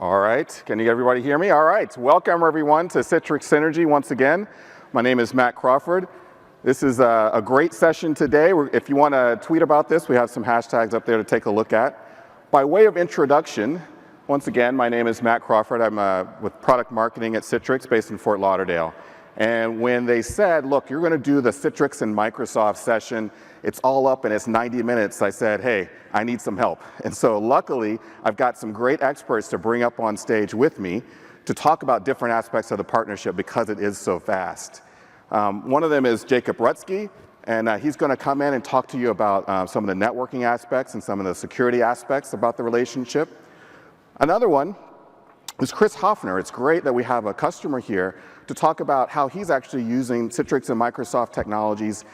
All right, can everybody hear me? All right, welcome everyone to Citrix Synergy once again. My name is Matt Crawford. This is a great session today. If you want to tweet about this, we have some hashtags up there to take a look at. By way of introduction, once again, my name is Matt Crawford. I'm with product marketing at Citrix based in Fort Lauderdale. And when they said, look, you're going to do the Citrix and Microsoft session, it's all up and it's 90 minutes, I said, hey, I need some help. And so luckily, I've got some great experts to bring up on stage with me to talk about different aspects of the partnership because it is so fast. One of them is Jacob Rutsky, and he's going to come in and talk to you about some of the networking aspects and some of the security aspects about the relationship. Another one is Chris Hoffner. It's great that we have a customer here to talk about how he's actually using Citrix and Microsoft technologies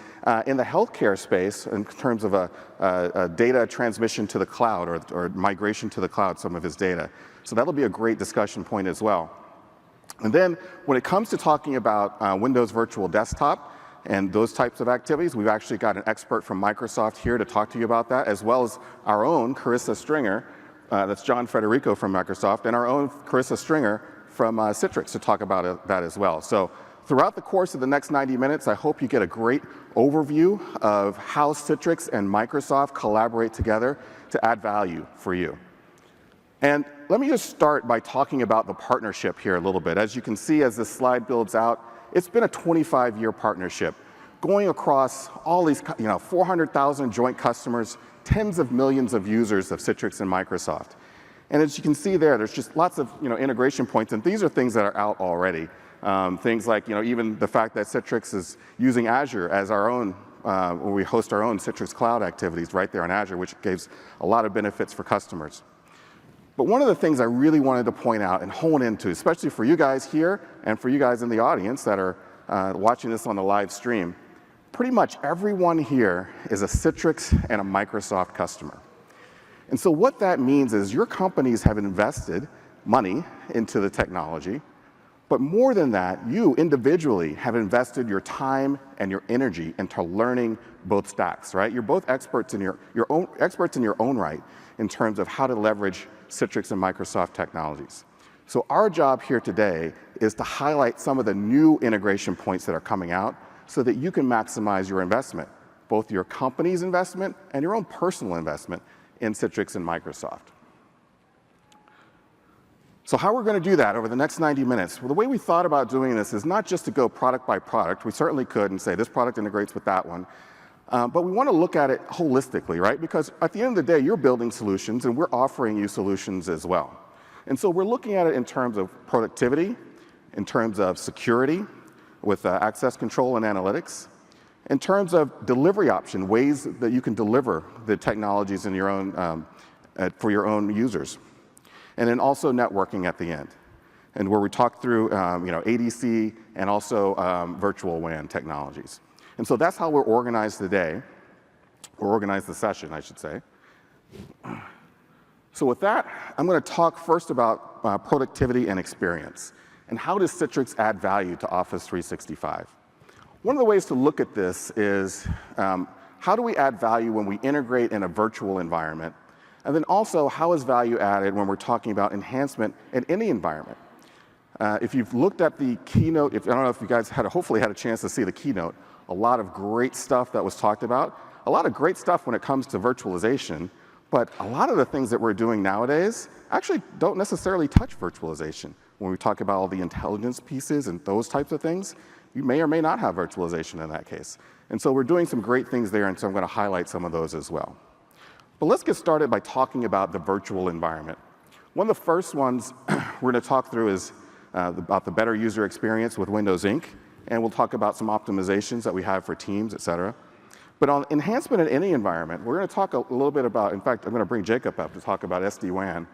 in the healthcare space in terms of a data transmission to the cloud or migration to the cloud, some of his data. So that'll be a great discussion point as well. And then when it comes to talking about Windows Virtual Desktop and those types of activities, we've actually got an expert from Microsoft here to talk to you about that, as well as our own Carissa Stringer, that's John Federico from Microsoft, and our own Carissa Stringer from Citrix to talk about that as well. So throughout the course of the next 90 minutes, I hope you get a great overview of how Citrix and Microsoft collaborate together to add value for you. And let me just start by talking about the partnership here a little bit. As you can see, as this slide builds out, it's been a 25-year partnership going across all these, 400,000 joint customers, tens of millions of users of Citrix and Microsoft. And as you can see there's just lots of integration points, and these are things that are out already. Things like even the fact that Citrix is using Azure as our own, where we host our own Citrix Cloud activities right there on Azure, which gives a lot of benefits for customers. But one of the things I really wanted to point out and hone into, especially for you guys here and for you guys in the audience that are watching this on the live stream, pretty much everyone here is a Citrix and a Microsoft customer. And so what that means is your companies have invested money into the technology, but more than that, you individually have invested your time and your energy into learning both stacks, right? You're both experts in your own right in terms of how to leverage Citrix and Microsoft technologies. So our job here today is to highlight some of the new integration points that are coming out so that you can maximize your investment, both your company's investment and your own personal investment in Citrix and Microsoft. So how we're going to do that over the next 90 minutes? Well, the way we thought about doing this is not just to go product by product. We certainly could and say this product integrates with that one. But we want to look at it holistically, right? Because at the end of the day, you're building solutions and we're offering you solutions as well. And so we're looking at it in terms of productivity, in terms of security with access control and analytics, in terms of delivery option, ways that you can deliver the technologies in your own, for your own users. And then also networking at the end, and where we talk through ADC and also virtual WAN technologies. And so that's how we're organized today, or organized the session, I should say. So with that, I'm going to talk first about productivity and experience, and how does Citrix add value to Office 365? One of the ways to look at this is how do we add value when we integrate in a virtual environment? And then also, how is value added when we're talking about enhancement in any environment? If you've looked at the keynote, I don't know if you guys hopefully had a chance to see the keynote, a lot of great stuff that was talked about, a lot of great stuff when it comes to virtualization, but a lot of the things that we're doing nowadays actually don't necessarily touch virtualization. When we talk about all the intelligence pieces and those types of things, you may or may not have virtualization in that case. And so we're doing some great things there, and so I'm going to highlight some of those as well. But let's get started by talking about the virtual environment. One of the first ones we're going to talk through is about the better user experience with Windows Inc., and we'll talk about some optimizations that we have for Teams, et cetera. But on enhancement in any environment, we're going to talk a little bit about, in fact, I'm going to bring Jacob up to talk about SD-WAN,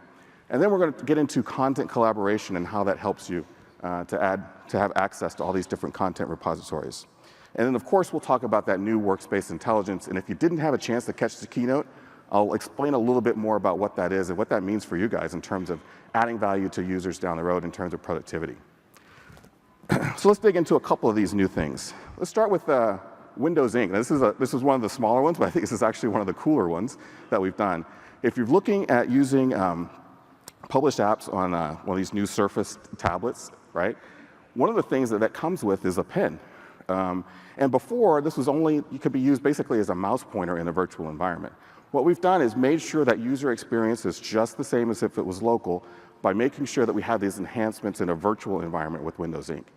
and then we're going to get into content collaboration and how that helps you to have access to all these different content repositories. And then, of course, we'll talk about that new Workspace Intelligence, and if you didn't have a chance to catch the keynote, I'll explain a little bit more about what that is and what that means for you guys in terms of adding value to users down the road in terms of productivity. So let's dig into a couple of these new things. Let's start with Windows Inc. Now, this is one of the smaller ones, but I think this is actually one of the cooler ones that we've done. If you're looking at using publish apps on one of these new Surface tablets, right? One of the things that comes with is a pen. And before, this was only, you could be used basically as a mouse pointer in a virtual environment. What we've done is made sure that user experience is just the same as if it was local by making sure that we have these enhancements in a virtual environment with Windows Ink.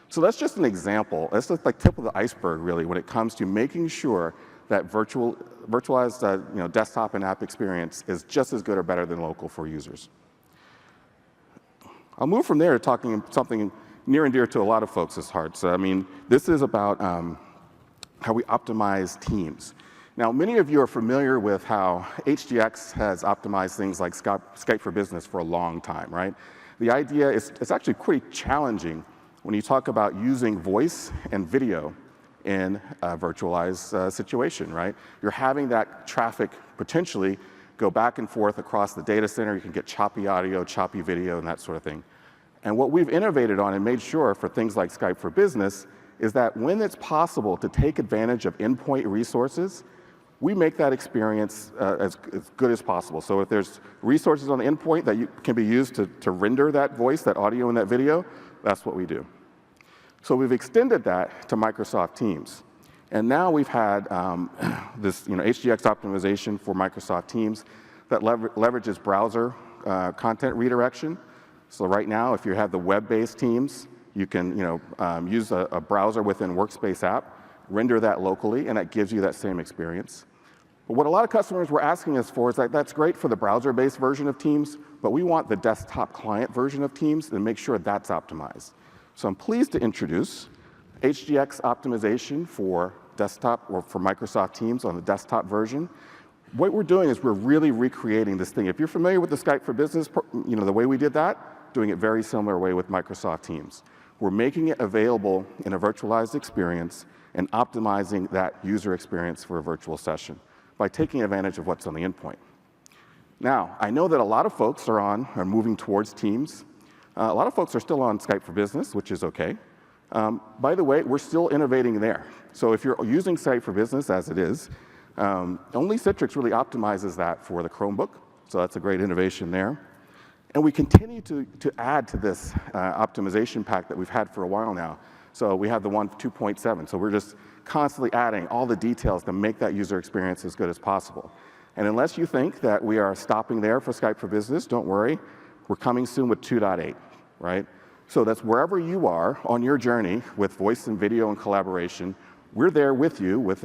So that's just an example. That's just like tip of the iceberg, really, when it comes to making sure that virtualized desktop and app experience is just as good or better than local for users. I'll move from there to talking something near and dear to a lot of folks' hearts. I mean, this is about how we optimize teams. Now, many of you are familiar with how HDX has optimized things like Skype for Business for a long time, right? The idea is it's actually pretty challenging when you talk about using voice and video in a virtualized situation, right? You're having that traffic potentially go back and forth across the data center. You can get choppy audio, choppy video, and that sort of thing. And what we've innovated on and made sure for things like Skype for Business is that when it's possible to take advantage of endpoint resources, we make that experience as good as possible. So if there's resources on the endpoint that can be used to render that voice, that audio, and that video, that's what we do. So we've extended that to Microsoft Teams. And now we've had this HDX optimization for Microsoft Teams that leverages browser content redirection. So right now, if you have the web-based Teams, you can use a browser within Workspace app, render that locally, and that gives you that same experience. But what a lot of customers were asking us for is that that's great for the browser-based version of Teams, but we want the desktop client version of Teams and make sure that's optimized. So I'm pleased to introduce HDX optimization for desktop or for Microsoft Teams on the desktop version. What we're doing is we're really recreating this thing. If you're familiar with the Skype for Business, the way we did that, doing it very similar way with Microsoft Teams. We're making it available in a virtualized experience and optimizing that user experience for a virtual session by taking advantage of what's on the endpoint. Now, I know that a lot of folks are moving towards Teams. A lot of folks are still on Skype for Business, which is okay. By the way, we're still innovating there. So if you're using Skype for Business as it is, only Citrix really optimizes that for the Chromebook. So that's a great innovation there. And we continue to add to this optimization pack that we've had for a while now. So we have the 2.7. So we're just constantly adding all the details to make that user experience as good as possible. And unless you think that we are stopping there for Skype for Business, don't worry. We're coming soon with 2.8, right? So that's wherever you are on your journey with voice and video and collaboration, we're there with you with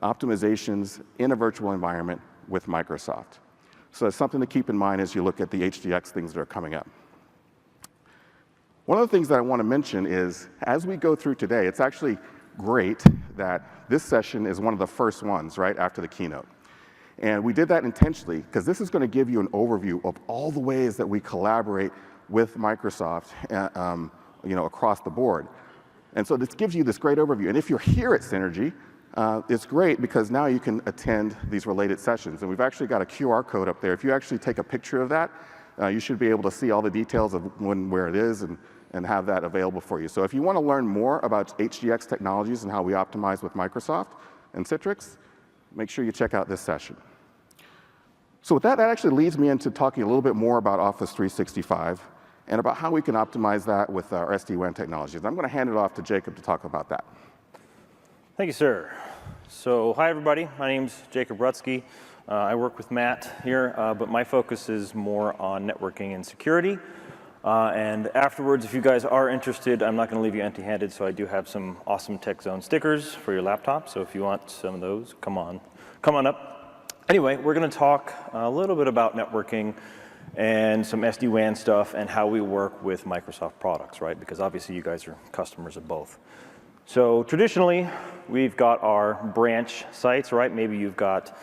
optimizations in a virtual environment with Microsoft. So that's something to keep in mind as you look at the HDX things that are coming up. One of the things that I want to mention is, as we go through today, it's actually great that this session is one of the first ones, right, after the keynote. And we did that intentionally because this is going to give you an overview of all the ways that we collaborate with Microsoft across the board. And so this gives you this great overview. And if you're here at Synergy, it's great because now you can attend these related sessions. And we've actually got a QR code up there. If you actually take a picture of that, you should be able to see all the details of where it is and have that available for you. So if you want to learn more about HDX technologies and how we optimize with Microsoft and Citrix, make sure you check out this session. So with that actually leads me into talking a little bit more about Office 365 and about how we can optimize that with our SD-WAN technologies. I'm going to hand it off to Jacob to talk about that. Thank you, sir. So hi, everybody. My name's Jacob Rutsky. I work with Matt here, but my focus is more on networking and security. And afterwards, if you guys are interested, I'm not going to leave you empty-handed, so I do have some awesome Tech Zone stickers for your laptop. So if you want some of those, come on up. Anyway, we're going to talk a little bit about networking and some SD-WAN stuff and how we work with Microsoft products, right? Because obviously you guys are customers of both. So traditionally, we've got our branch sites, right? Maybe you've got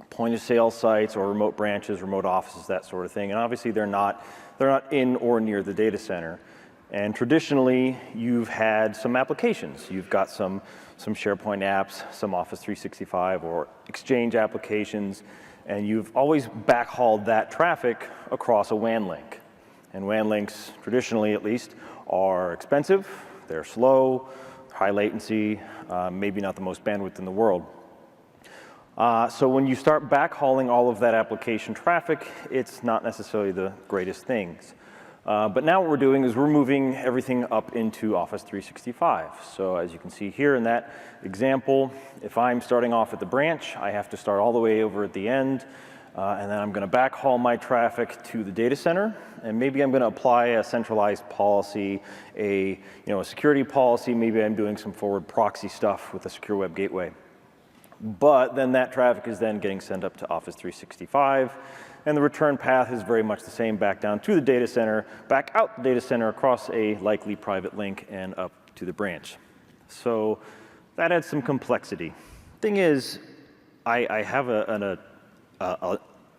point-of-sale sites or remote branches, remote offices, that sort of thing. And obviously they're not in or near the data center. And traditionally, you've had some applications. You've got some SharePoint apps, some Office 365 or Exchange applications, and you've always backhauled that traffic across a WAN link. And WAN links, traditionally at least, are expensive, they're slow, high latency, maybe not the most bandwidth in the world. So when you start backhauling all of that application traffic, it's not necessarily the greatest things. But now what we're doing is we're moving everything up into Office 365. So as you can see here in that example, if I'm starting off at the branch, I have to start all the way over at the end, and then I'm going to backhaul my traffic to the data center, and maybe I'm going to apply a centralized policy, a security policy. Maybe I'm doing some forward proxy stuff with a secure web gateway. But then that traffic is then getting sent up to Office 365. And the return path is very much the same, back down to the data center, back out the data center, across a likely private link, and up to the branch. So that adds some complexity. Thing is, I have a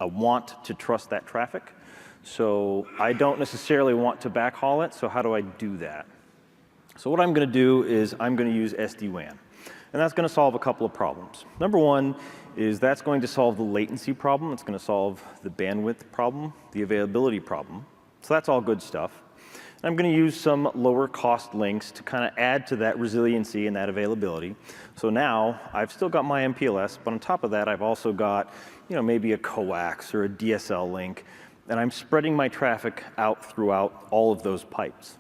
want to trust that traffic. So I don't necessarily want to backhaul it. So how do I do that? So what I'm going to do is I'm going to use SD-WAN. And that's going to solve a couple of problems. Number one is that's going to solve the latency problem. It's going to solve the bandwidth problem, the availability problem. So that's all good stuff. And I'm going to use some lower cost links to kind of add to that resiliency and that availability. So now I've still got my MPLS, but on top of that, I've also got maybe a coax or a DSL link. And I'm spreading my traffic out throughout all of those pipes.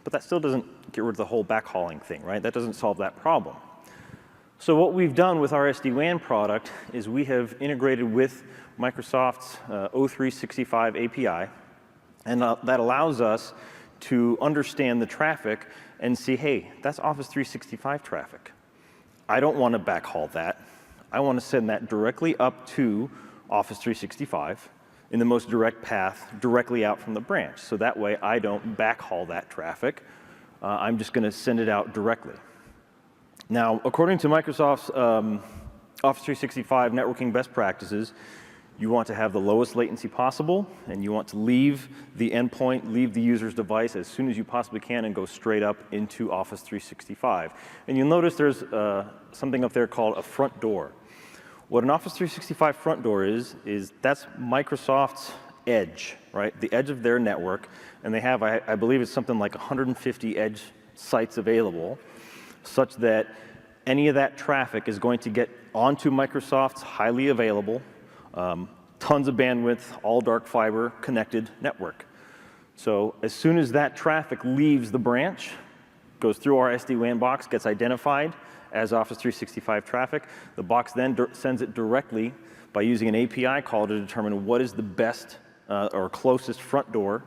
But that still doesn't get rid of the whole backhauling thing, right? That doesn't solve that problem. So what we've done with our SD-WAN product is we have integrated with Microsoft's O365 API, and that allows us to understand the traffic and see, hey, that's Office 365 traffic. I don't want to backhaul that. I want to send that directly up to Office 365 in the most direct path, directly out from the branch. So that way I don't backhaul that traffic. I'm just going to send it out directly. Now, according to Microsoft's Office 365 networking best practices, you want to have the lowest latency possible, and you want to leave the endpoint, leave the user's device as soon as you possibly can and go straight up into Office 365. And you'll notice there's something up there called a front door. What an Office 365 front door is that's Microsoft's edge, right? The edge of their network. And they have, I believe it's something like 150 edge sites available, such that any of that traffic is going to get onto Microsoft's highly available, tons of bandwidth, all dark fiber connected network. So as soon as that traffic leaves the branch, goes through our SD-WAN box, gets identified as Office 365 traffic, the box then sends it directly by using an API call to determine what is the best or closest front door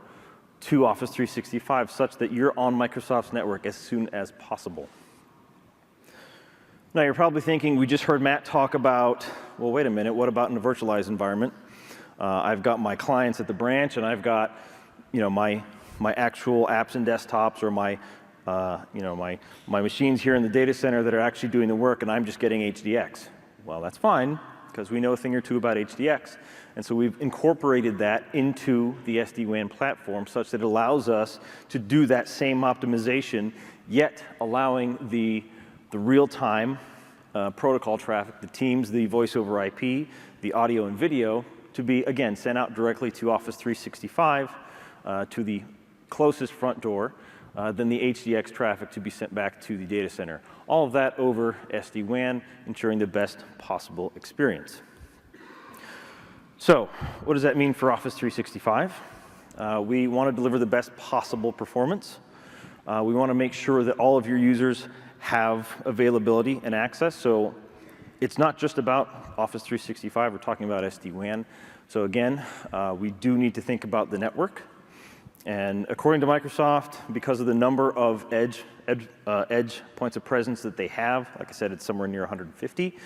to Office 365, such that you're on Microsoft's network as soon as possible. Now, you're probably thinking, we just heard Matt talk about, well, wait a minute, what about in a virtualized environment? I've got my clients at the branch, and I've got my actual apps and desktops, or my machines here in the data center that are actually doing the work, and I'm just getting HDX. Well, that's fine, because we know a thing or two about HDX. And so we've incorporated that into the SD-WAN platform such that it allows us to do that same optimization, yet allowing the real-time protocol traffic, the Teams, the voice over IP, the audio and video, to be, again, sent out directly to Office 365, to the closest front door, then the HDX traffic to be sent back to the data center. All of that over SD-WAN, ensuring the best possible experience. So what does that mean for Office 365? We want to deliver the best possible performance. We want to make sure that all of your users have availability and access. So it's not just about Office 365. We're talking about SD-WAN. So again, we do need to think about the network. And according to Microsoft, because of the number of edge points of presence that they have, like I said, it's somewhere near 150,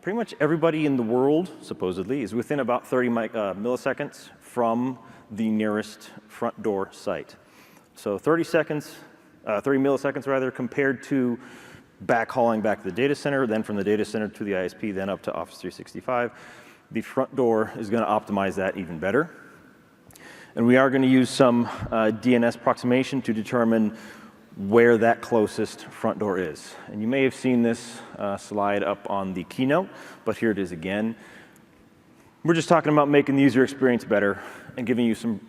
pretty much everybody in the world, supposedly, is within about 30 milliseconds from the nearest front door site. So 30 milliseconds rather, compared to backhauling back to the data center, then from the data center to the ISP, then up to Office 365. The front door is going to optimize that even better. And we are going to use some DNS approximation to determine where that closest front door is. And you may have seen this slide up on the keynote, but here it is again. We're just talking about making the user experience better and giving you some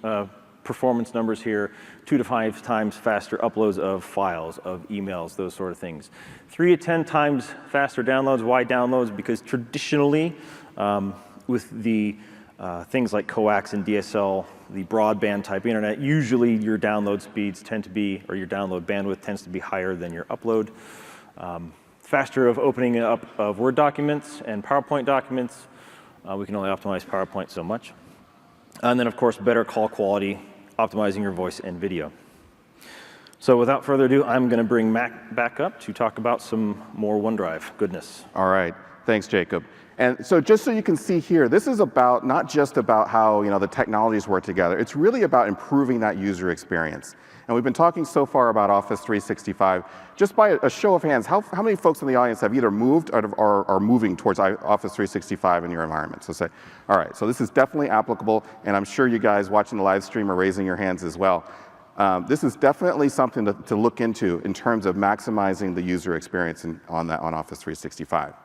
performance numbers here, 2 to 5 times faster uploads of files, of emails, those sort of things. 3 to 10 times faster downloads. Why downloads? Because traditionally, with the things like coax and DSL, the broadband type internet, usually your download speeds tend to be, or your download bandwidth tends to be higher than your upload. Faster of opening up of Word documents and PowerPoint documents. We can only optimize PowerPoint so much. And then, of course, better call quality, optimizing your voice and video. So without further ado, I'm going to bring Mac back up to talk about some more OneDrive goodness. All right. Thanks, Jacob. And so just so you can see here, this is about not just about how the technologies work together. It's really about improving that user experience. And we've been talking so far about Office 365. Just by a show of hands, how many folks in the audience have either moved or are moving towards Office 365 in your environment? So say, all right, so this is definitely applicable, and I'm sure you guys watching the live stream are raising your hands as well. This is definitely something to look into in terms of maximizing the user experience on Office 365.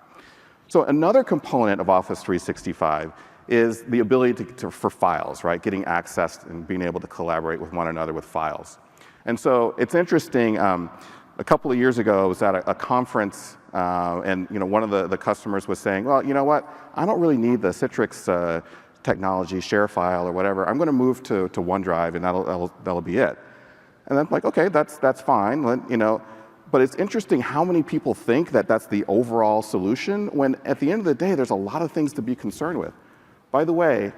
So another component of Office 365 is the ability for files, right? Getting access and being able to collaborate with one another with files. And so it's interesting, a couple of years ago, I was at a conference, and one of the customers was saying, well, you know what? I don't really need the Citrix technology, share file or whatever. I'm going to move to OneDrive, and that'll be it. And I'm like, okay, that's fine, But it's interesting how many people think that that's the overall solution, when at the end of the day, there's a lot of things to be concerned with. By the way,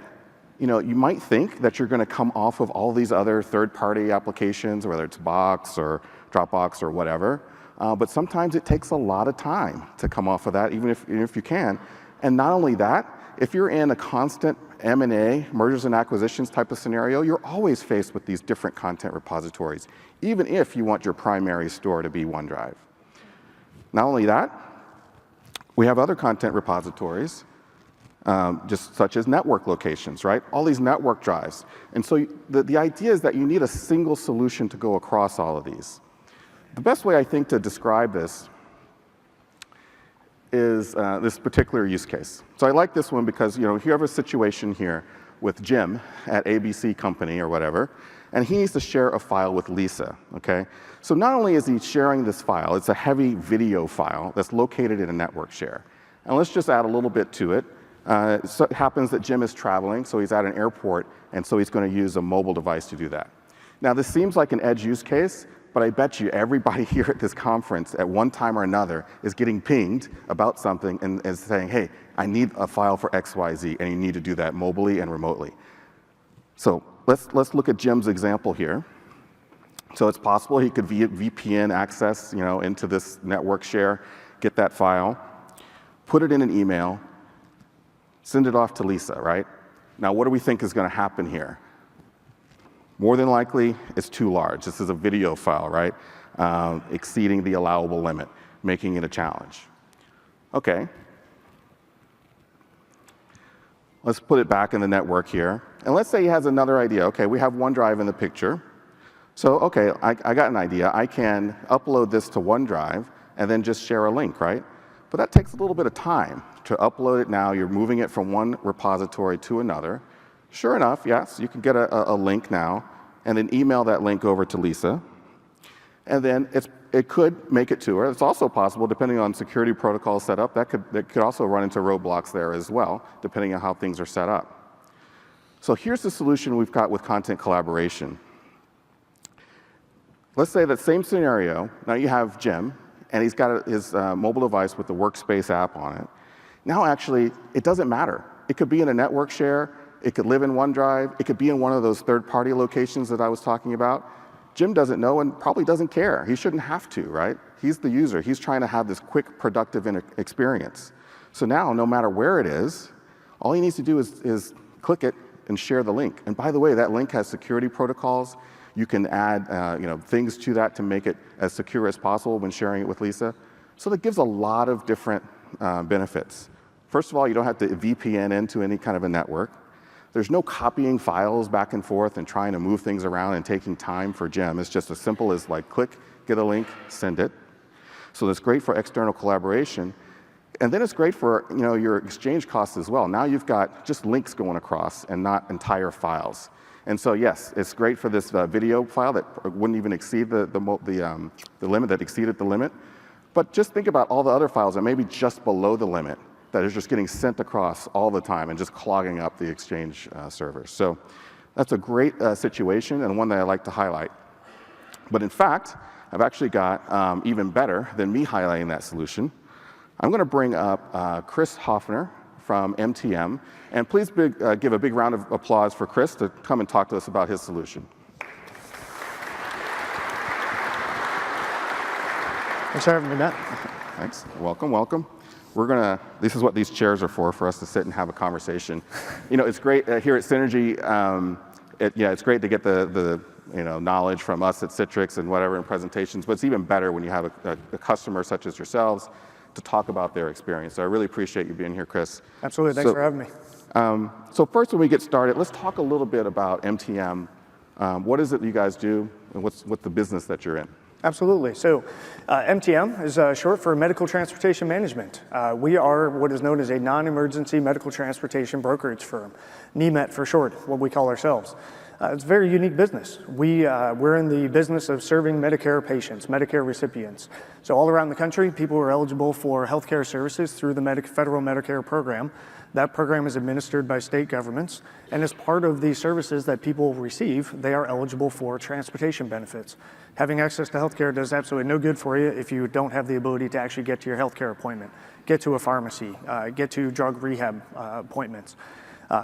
you might think that you're going to come off of all these other third-party applications, whether it's Box or Dropbox or whatever, but sometimes it takes a lot of time to come off of that, even if you can. And not only that, if you're in a constant M&A, mergers and acquisitions type of scenario, you're always faced with these different content repositories, even if you want your primary store to be OneDrive. Not only that, we have other content repositories, just such as network locations, right? All these network drives. And so the idea is that you need a single solution to go across all of these. The best way, I think, to describe this is this particular use case. So I like this one because you have a situation here with Jim at ABC Company or whatever, and he needs to share a file with Lisa, okay? So not only is he sharing this file, it's a heavy video file that's located in a network share. And let's just add a little bit to it. So it happens that Jim is traveling, so he's at an airport, and so he's going to use a mobile device to do that. Now, this seems like an edge use case, but I bet you everybody here at this conference at one time or another is getting pinged about something and is saying, hey, I need a file for XYZ, and you need to do that mobily and remotely. So let's look at Jim's example here. So it's possible he could VPN access into this network share, get that file, put it in an email, send it off to Lisa, right? Now, what do we think is going to happen here? More than likely, it's too large. This is a video file, right? Exceeding the allowable limit, making it a challenge. Okay. Let's put it back in the network here. And let's say he has another idea. Okay, we have OneDrive in the picture. So, okay, I got an idea. I can upload this to OneDrive and then just share a link, right? But that takes a little bit of time to upload it now. You're moving it from one repository to another. Sure enough, yes, you can get a link now and then email that link over to Lisa. And then it could make it to her. It's also possible, depending on security protocols set up, that could also run into roadblocks there as well, depending on how things are set up. So here's the solution we've got with content collaboration. Let's say that same scenario. Now you have Jim, and he's got his mobile device with the Workspace app on it. Now, actually, it doesn't matter. It could be in a network share. It could live in OneDrive. It could be in one of those third-party locations that I was talking about. Jim doesn't know and probably doesn't care. He shouldn't have to, right? He's the user. He's trying to have this quick, productive experience. So now, no matter where it is, all he needs to do is click it and share the link. And by the way, that link has security protocols. You can add things to that to make it as secure as possible when sharing it with Lisa. So that gives a lot of different benefits. First of all, you don't have to VPN into any kind of a network. There's no copying files back and forth and trying to move things around and taking time for Jim. It's just as simple as like click, get a link, send it. So that's great for external collaboration. And then it's great for your exchange costs as well. Now you've got just links going across and not entire files. And so yes, it's great for this video file that wouldn't even exceed the limit, that exceeded the limit. But just think about all the other files that may be just below the limit that is just getting sent across all the time and just clogging up the Exchange servers. So that's a great situation and one that I like to highlight. But in fact, I've actually got even better than me highlighting that solution. I'm going to bring up Chris Hoffner from MTM. And please give a big round of applause for Chris to come and talk to us about his solution. Thanks for having me, Matt. Thanks. Welcome, welcome. This is what these chairs are for us to sit and have a conversation. You know, it's great here at Synergy. It's great to get the knowledge from us at Citrix and whatever in presentations, but it's even better when you have a customer such as yourselves to talk about their experience. So I really appreciate you being here, Chris. Absolutely. Thanks for having me. So first, when we get started, let's talk a little bit about MTM. What is it that you guys do, and what's the business that you're in? Absolutely. So MTM is short for Medical Transportation Management. We are what is known as a non-emergency medical transportation brokerage firm, NEMET for short, what we call ourselves. It's a very unique business. We're in the business of serving Medicare patients, Medicare recipients. So all around the country, people are eligible for healthcare services through the federal Medicare program. That program is administered by state governments, and as part of the services that people receive, they are eligible for transportation benefits. Having access to healthcare does absolutely no good for you if you don't have the ability to actually get to your healthcare appointment, get to a pharmacy, get to drug rehab appointments.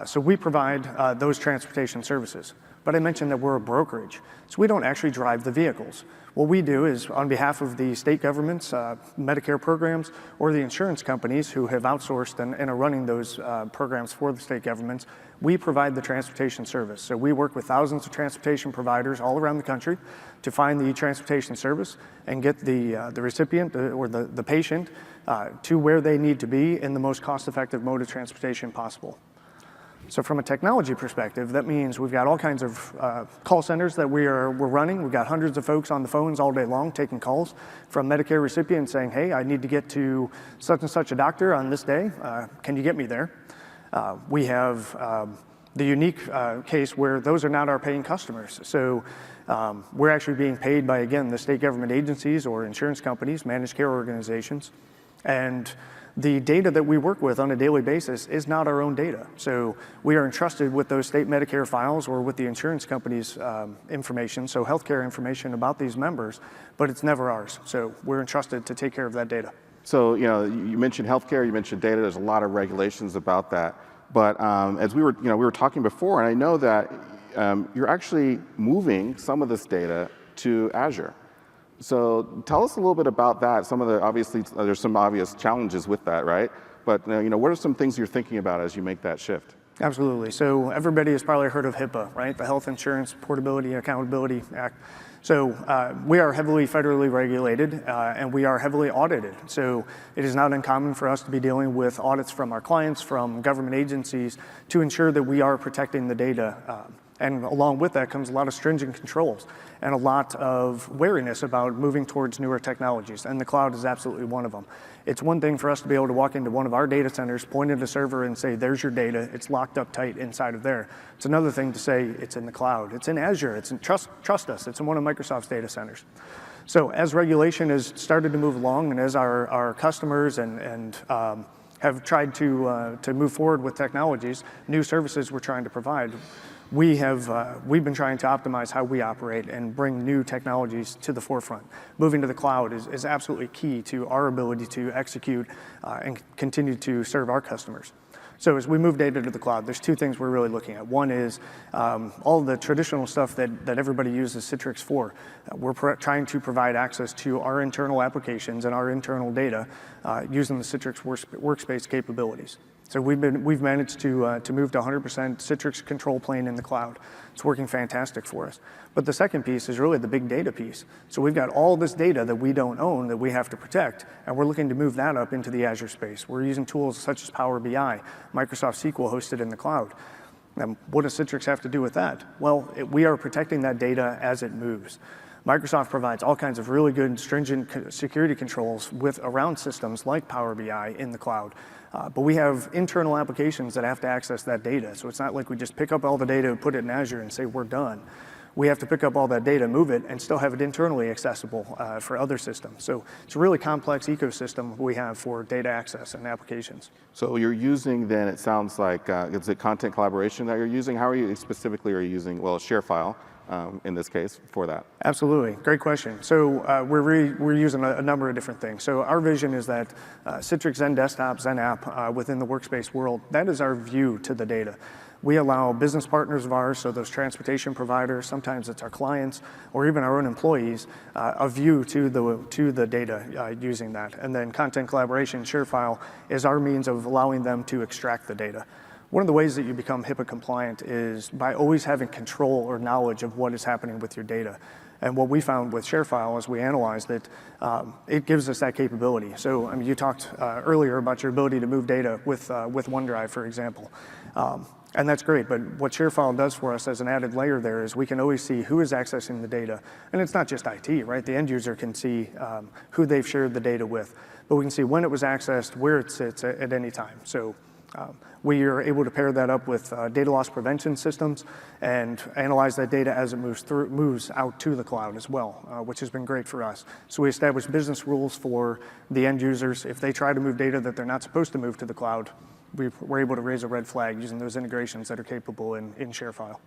So we provide those transportation services. But I mentioned that we're a brokerage, so we don't actually drive the vehicles. What we do is, on behalf of the state governments, Medicare programs, or the insurance companies who have outsourced and are running those programs for the state governments, we provide the transportation service. So we work with thousands of transportation providers all around the country to find the transportation service and get the recipient or the patient to where they need to be in the most cost-effective mode of transportation possible. So from a technology perspective, that means we've got all kinds of call centers that we're running. We've got hundreds of folks on the phones all day long taking calls from Medicare recipients saying, hey, I need to get to such and such a doctor on this day. Can you get me there? We have the unique case where those are not our paying customers. So we're actually being paid by, again, the state government agencies or insurance companies, managed care organizations. And the data that we work with on a daily basis is not our own data. So we are entrusted with those state Medicare files or with the insurance company's information, so healthcare information about these members, but it's never ours. So we're entrusted to take care of that data. So you mentioned healthcare, you mentioned data. There's a lot of regulations about that. But as we were talking before, and I know that you're actually moving some of this data to Azure. So tell us a little bit about that. Obviously, there's some obvious challenges with that, right? But what are some things you're thinking about as you make that shift? Absolutely. So everybody has probably heard of HIPAA, right? The Health Insurance Portability and Accountability Act. So we are heavily federally regulated and we are heavily audited. So it is not uncommon for us to be dealing with audits from our clients, from government agencies, to ensure that we are protecting the data. And along with that comes a lot of stringent controls and a lot of wariness about moving towards newer technologies, and the cloud is absolutely one of them. It's one thing for us to be able to walk into one of our data centers, point at a server and say, there's your data, it's locked up tight inside of there. It's another thing to say it's in the cloud, it's in Azure, trust us, it's in one of Microsoft's data centers. So as regulation has started to move along and as our customers and have tried to move forward with technologies, new services we're trying to provide, we've been trying to optimize how we operate and bring new technologies to the forefront. Moving to the cloud is absolutely key to our ability to execute and continue to serve our customers. So as we move data to the cloud, there's two things we're really looking at. One is all the traditional stuff that everybody uses Citrix for. We're trying to provide access to our internal applications and our internal data using the Citrix Workspace capabilities. So we've managed to move to 100% Citrix control plane in the cloud. It's working fantastic for us. But the second piece is really the big data piece. So we've got all this data that we don't own that we have to protect, and we're looking to move that up into the Azure space. We're using tools such as Power BI, Microsoft SQL hosted in the cloud. And what does Citrix have to do with that? Well, we are protecting that data as it moves. Microsoft provides all kinds of really good stringent security controls around systems like Power BI in the cloud. But we have internal applications that have to access that data. So it's not like we just pick up all the data and put it in Azure and say we're done. We have to pick up all that data, move it, and still have it internally accessible for other systems. So it's a really complex ecosystem we have for data access and applications. So you're using then, it sounds like, is it content collaboration that you're using? How are you specifically using, well, a share file in this case for that? Absolutely, great question. So we're using a number of different things. So our vision is that Citrix Zen Desktop, Zen App within the workspace world, that is our view to the data. We allow business partners of ours, so those transportation providers, sometimes it's our clients, or even our own employees, a view to the data using that. And then content collaboration, share file, is our means of allowing them to extract the data. One of the ways that you become HIPAA compliant is by always having control or knowledge of what is happening with your data. And what we found with ShareFile as we analyzed it, it gives us that capability. So I mean, you talked earlier about your ability to move data with OneDrive, for example. And that's great, but what ShareFile does for us as an added layer there is we can always see who is accessing the data. And it's not just IT, right? The end user can see who they've shared the data with, but we can see when it was accessed, where it sits at any time. So we are able to pair that up with data loss prevention systems and analyze that data as it moves out to the cloud as well, which has been great for us. So we establish business rules for the end users. If they try to move data that they're not supposed to move to the cloud, we're able to raise a red flag using those integrations that are capable in ShareFile.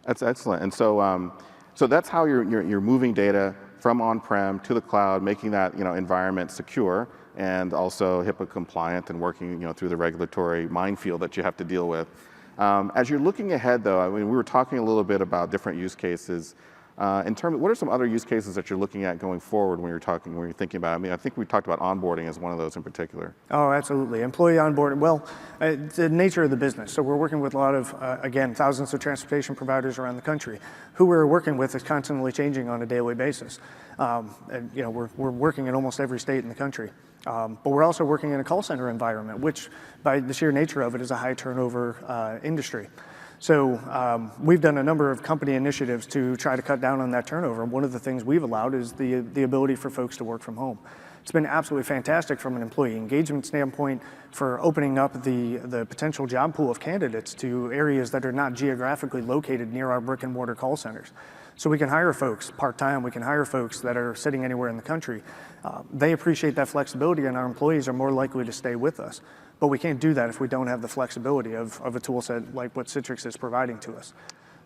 That's excellent. And so, so that's how you're moving data from on-prem to the cloud, making that environment secure and also HIPAA compliant and working through the regulatory minefield that you have to deal with. As you're looking ahead, though, I mean, we were talking a little bit about different use cases. In terms of, what are some other use cases that you're looking at going forward when you're thinking about it? I mean, I think we talked about onboarding as one of those in particular. Oh, absolutely. Employee onboarding, well, it's the nature of the business. So we're working with a lot of, again, thousands of transportation providers around the country. Who we're working with is constantly changing on a daily basis. And, we're working in almost every state in the country. But we're also working in a call center environment, which by the sheer nature of it is a high turnover industry. So we've done a number of company initiatives to try to cut down on that turnover. One of the things we've allowed is the ability for folks to work from home. It's been absolutely fantastic from an employee engagement standpoint for opening up the potential job pool of candidates to areas that are not geographically located near our brick and mortar call centers. So we can hire folks part-time, we can hire folks that are sitting anywhere in the country. They appreciate that flexibility and our employees are more likely to stay with us. But we can't do that if we don't have the flexibility of a tool set like what Citrix is providing to us.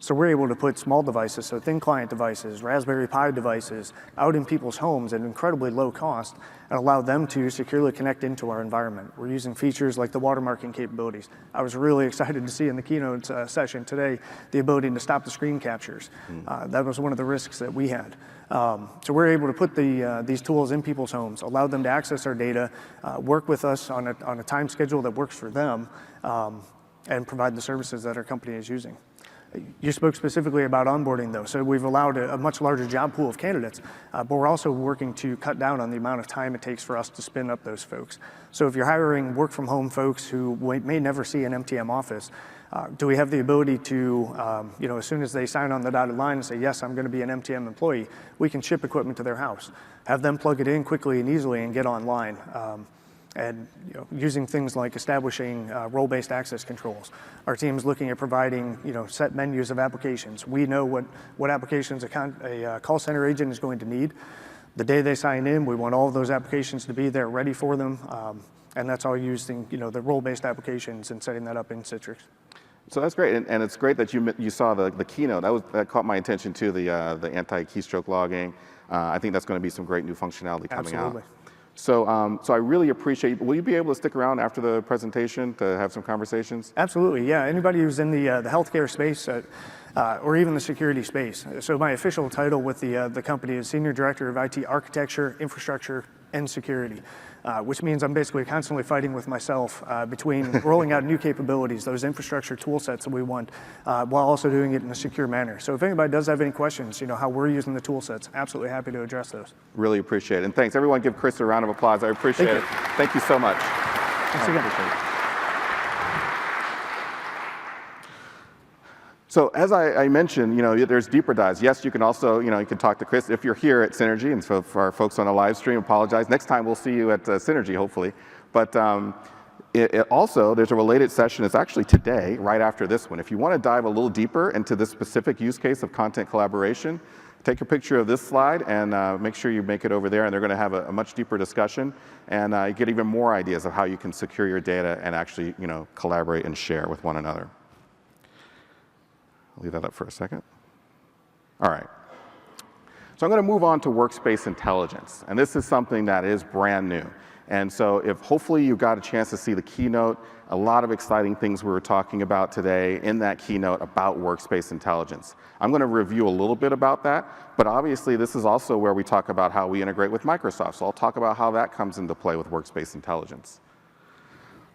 So we're able to put small devices, so thin client devices, Raspberry Pi devices, out in people's homes at incredibly low cost and allow them to securely connect into our environment. We're using features like the watermarking capabilities. I was really excited to see in the keynote session today the ability to stop the screen captures. That was one of the risks that we had. So we're able to put these tools in people's homes, allow them to access our data, work with us on a time schedule that works for them, and provide the services that our company is using. You spoke specifically about onboarding, though, so we've allowed a much larger job pool of candidates, but we're also working to cut down on the amount of time it takes for us to spin up those folks. So if you're hiring work-from-home folks who may never see an MTM office, do we have the ability to, as soon as they sign on the dotted line and say, yes, I'm going to be an MTM employee, we can ship equipment to their house, have them plug it in quickly and easily and get online. And using things like establishing role-based access controls. Our team is looking at providing set menus of applications. We know what applications a call center agent is going to need. The day they sign in, we want all of those applications to be there ready for them. And that's all using the role-based applications and setting that up in Citrix. So that's great, and it's great that you saw the keynote. That caught my attention too, the anti-keystroke logging. I think that's going to be some great new functionality coming Absolutely. out. So, so I really appreciate. Will you be able to stick around after the presentation to have some conversations? Absolutely, yeah. Anybody who's in the healthcare space or even the security space. So my official title with the company is Senior Director of IT Architecture, Infrastructure, and Security, which means I'm basically constantly fighting with myself between rolling out new capabilities, those infrastructure tool sets that we want, while also doing it in a secure manner. So if anybody does have any questions, how we're using the tool sets, absolutely happy to address those. Really appreciate it. And thanks. Everyone give Chris a round of applause. I appreciate it. Thank you so much. Thanks again. So as I mentioned, there's deeper dives. Yes, you can also, you can talk to Chris if you're here at Synergy, and so for our folks on the live stream, apologize. Next time we'll see you at Synergy, hopefully. But also, there's a related session. It's actually today, right after this one. If you want to dive a little deeper into this specific use case of content collaboration, take a picture of this slide and make sure you make it over there, and they're going to have a much deeper discussion and get even more ideas of how you can secure your data and actually, collaborate and share with one another. I'll leave that up for a second. All right. So I'm going to move on to Workspace Intelligence, and this is something that is brand new. And so if hopefully you got a chance to see the keynote, a lot of exciting things we were talking about today in that keynote about Workspace Intelligence. I'm going to review a little bit about that, but obviously this is also where we talk about how we integrate with Microsoft. So I'll talk about how that comes into play with Workspace Intelligence.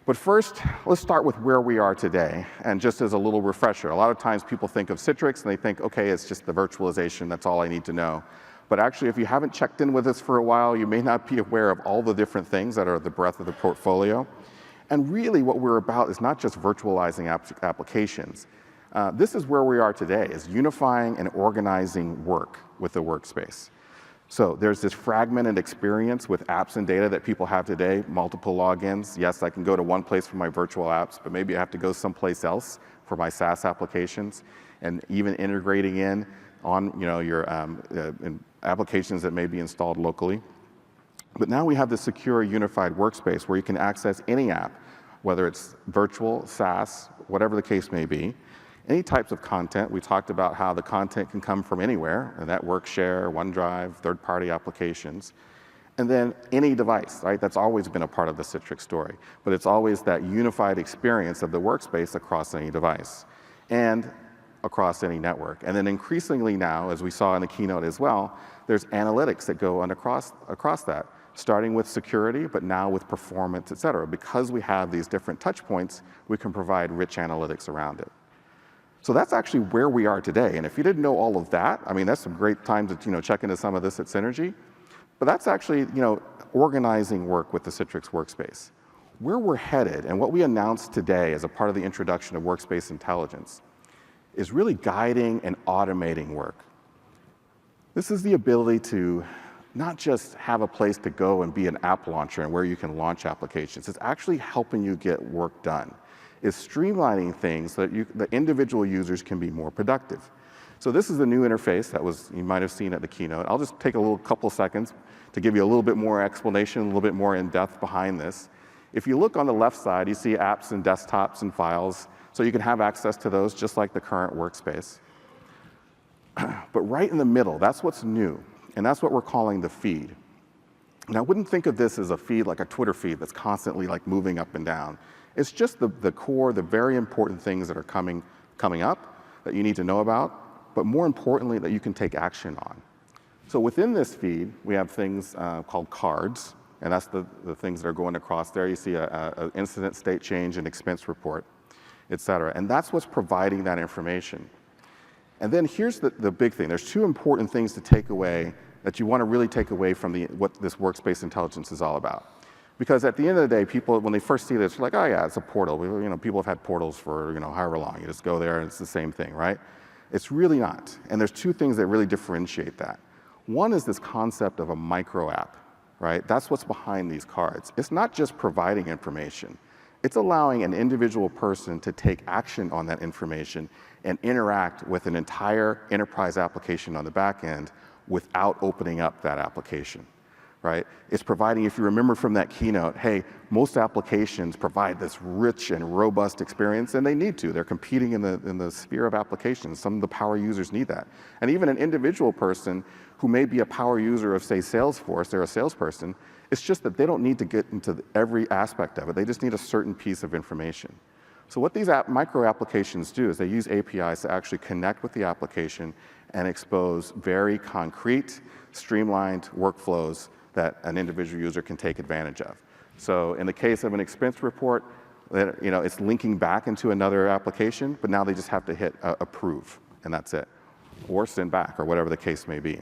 But first, let's start with where we are today, and just as a little refresher. A lot of times people think of Citrix and they think, okay, it's just the virtualization, that's all I need to know. But actually, if you haven't checked in with us for a while, you may not be aware of all the different things that are the breadth of the portfolio. And really what we're about is not just virtualizing applications. This is where we are today, is unifying and organizing work with the workspace. So there's this fragmented experience with apps and data that people have today, multiple logins. Yes, I can go to one place for my virtual apps, but maybe I have to go someplace else for my SaaS applications, and even integrating in on your applications that may be installed locally. But now we have the secure unified workspace where you can access any app, whether it's virtual, SaaS, whatever the case may be. Any types of content. We talked about how the content can come from anywhere, a network share, OneDrive, third-party applications. And then any device, right? That's always been a part of the Citrix story. But it's always that unified experience of the workspace across any device and across any network. And then increasingly now, as we saw in the keynote as well, there's analytics that go on across that, starting with security, but now with performance, et cetera. Because we have these different touch points, we can provide rich analytics around it. So that's actually where we are today. And if you didn't know all of that, I mean, that's some great time to check into some of this at Synergy. But that's actually organizing work with the Citrix Workspace. Where we're headed and what we announced today as a part of the introduction of Workspace Intelligence is really guiding and automating work. This is the ability to not just have a place to go and be an app launcher and where you can launch applications. It's actually helping you get work done. It's streamlining things so that the individual users can be more productive. So this is the new interface that you might have seen at the keynote. I'll just take a couple seconds to give you a little bit more explanation, a little bit more in depth behind this. If you look on the left side, you see apps and desktops and files, so you can have access to those just like the current workspace. But right in the middle, that's what's new, and that's what we're calling the feed. Now, I wouldn't think of this as a feed like a Twitter feed that's constantly moving up and down. It's just the core, the very important things that are coming up that you need to know about, but more importantly, that you can take action on. So within this feed, we have things called cards, and that's the things that are going across there. You see an incident, state change, and expense report, et cetera. And that's what's providing that information. And then here's the big thing. There's two important things to take away that you want to really take away from what this Workspace Intelligence is all about. Because at the end of the day, people, when they first see this, they're like, oh yeah, it's a portal. People have had portals for however long. You just go there and it's the same thing, right? It's really not. And there's two things that really differentiate that. One is this concept of a micro app, right? That's what's behind these cards. It's not just providing information. It's allowing an individual person to take action on that information and interact with an entire enterprise application on the back end without opening up that application. Right? It's providing, if you remember from that keynote, hey, most applications provide this rich and robust experience, and they need to. They're competing in the sphere of applications. Some of the power users need that. And even an individual person who may be a power user of, say, Salesforce, they're a salesperson, it's just that they don't need to get into every aspect of it. They just need a certain piece of information. So what these micro applications do is they use APIs to actually connect with the application and expose very concrete, streamlined workflows that an individual user can take advantage of. So in the case of an expense report, it's linking back into another application, but now they just have to hit approve, and that's it, or send back, or whatever the case may be.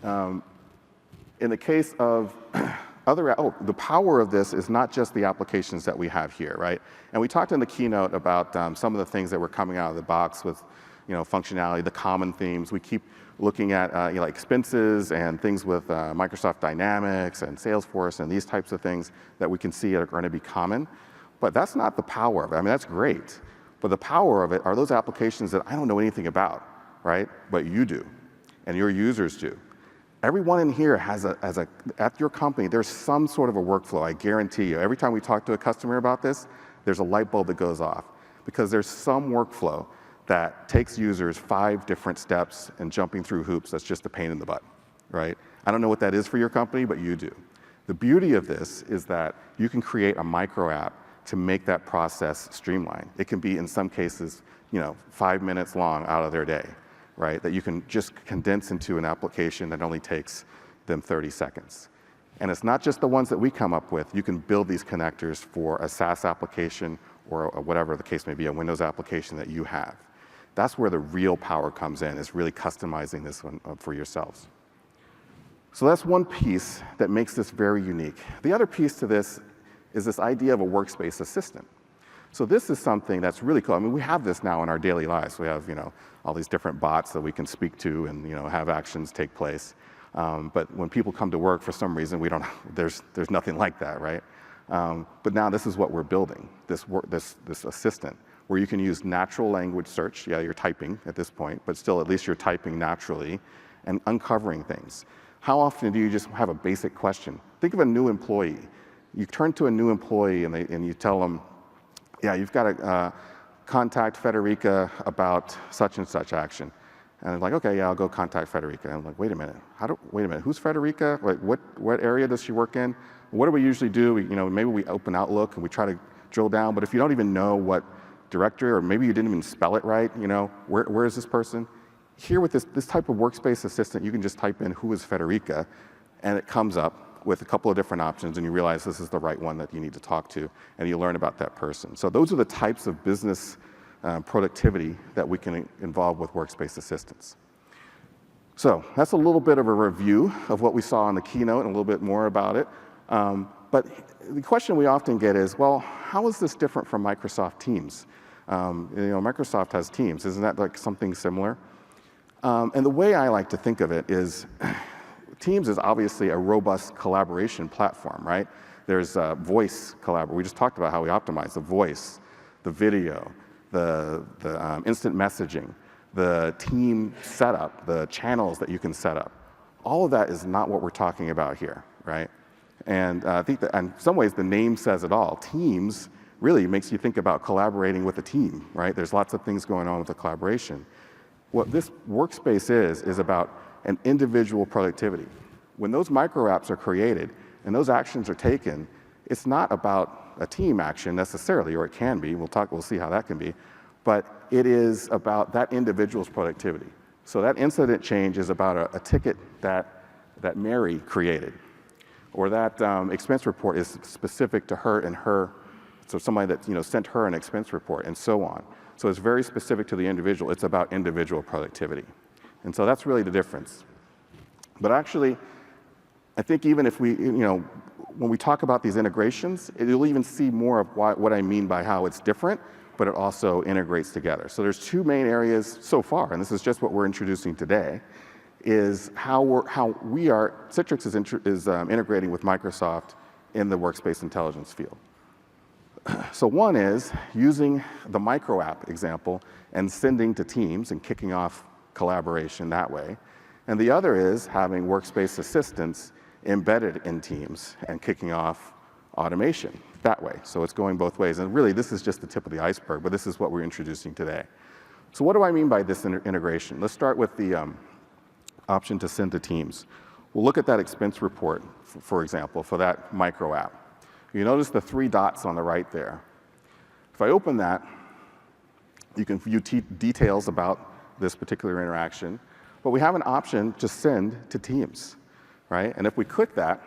In the case of the power of this is not just the applications that we have here, right? And we talked in the keynote about some of the things that were coming out of the box with, functionality, the common themes. We keep looking at like expenses and things with Microsoft Dynamics and Salesforce and these types of things that we can see are going to be common. But that's not the power of it. I mean, that's great. But the power of it are those applications that I don't know anything about, right? But you do, and your users do. Everyone in here at your company, there's some sort of a workflow, I guarantee you. Every time we talk to a customer about this, there's a light bulb that goes off because there's some workflow that takes users 5 different steps and jumping through hoops that's just a pain in the butt, right? I don't know what that is for your company, but you do. The beauty of this is that you can create a micro app to make that process streamlined. It can be, in some cases, 5 minutes long out of their day, right? That you can just condense into an application that only takes them 30 seconds. And it's not just the ones that we come up with. You can build these connectors for a SaaS application or whatever the case may be, a Windows application that you have. That's where the real power comes in, is really customizing this one for yourselves. So that's one piece that makes this very unique. The other piece to this is this idea of a workspace assistant. So this is something that's really cool. I mean, we have this now in our daily lives. We have, all these different bots that we can speak to and, have actions take place. But when people come to work, for some reason, there's nothing like that, right? But now this is what we're building, this assistant, where you can use natural language search. Yeah, you're typing at this point, but still, at least you're typing naturally and uncovering things. How often do you just have a basic question? Think of a new employee. You turn to a new employee and you tell them, yeah, you've got to contact Federica about such and such action. And they're like, okay, yeah, I'll go contact Federica. And I'm like, wait a minute, who's Federica? Like, what area does she work in? What do we usually do? Maybe we open Outlook and we try to drill down, but if you don't even know what directory, or maybe you didn't even spell it right, where is this person? Here with this type of workspace assistant, you can just type in who is Federica, and it comes up with a couple of different options, and you realize this is the right one that you need to talk to, and you learn about that person. So those are the types of business productivity that we can involve with workspace assistants. So that's a little bit of a review of what we saw in the keynote and a little bit more about it. But the question we often get is, well, how is this different from Microsoft Teams? Microsoft has Teams. Isn't that like something similar? And the way I like to think of it is, Teams is obviously a robust collaboration platform, right? There's voice collaboration. We just talked about how we optimize the voice, the video, the instant messaging, the team setup, the channels that you can set up. All of that is not what we're talking about here, right? And I think that in some ways the name says it all. Teams really makes you think about collaborating with a team, right? There's lots of things going on with the collaboration. What this workspace is about and individual productivity. When those micro apps are created and those actions are taken, it's not about a team action necessarily, or it can be. We'll see how that can be. But it is about that individual's productivity. So that incident change is about a ticket that Mary created, or that expense report is specific to her and her, so somebody that sent her an expense report, and so on. So it's very specific to the individual. It's about individual productivity. And so that's really the difference. But actually, I think even if we, when we talk about these integrations, you'll even see more of what I mean by how it's different, but it also integrates together. So there's 2 main areas so far, and this is just what we're introducing today, is how Citrix is integrating with Microsoft in the Workspace Intelligence field. So one is using the micro app example and sending to Teams and kicking off collaboration that way. And the other is having workspace assistants embedded in Teams and kicking off automation that way. So it's going both ways. And really, this is just the tip of the iceberg, but this is what we're introducing today. So what do I mean by this integration? Let's start with the option to send to Teams. We'll look at that expense report, for example, for that micro app. You notice the 3 dots on the right there. If I open that, you can view details about this particular interaction, but we have an option to send to Teams, right? And if we click that,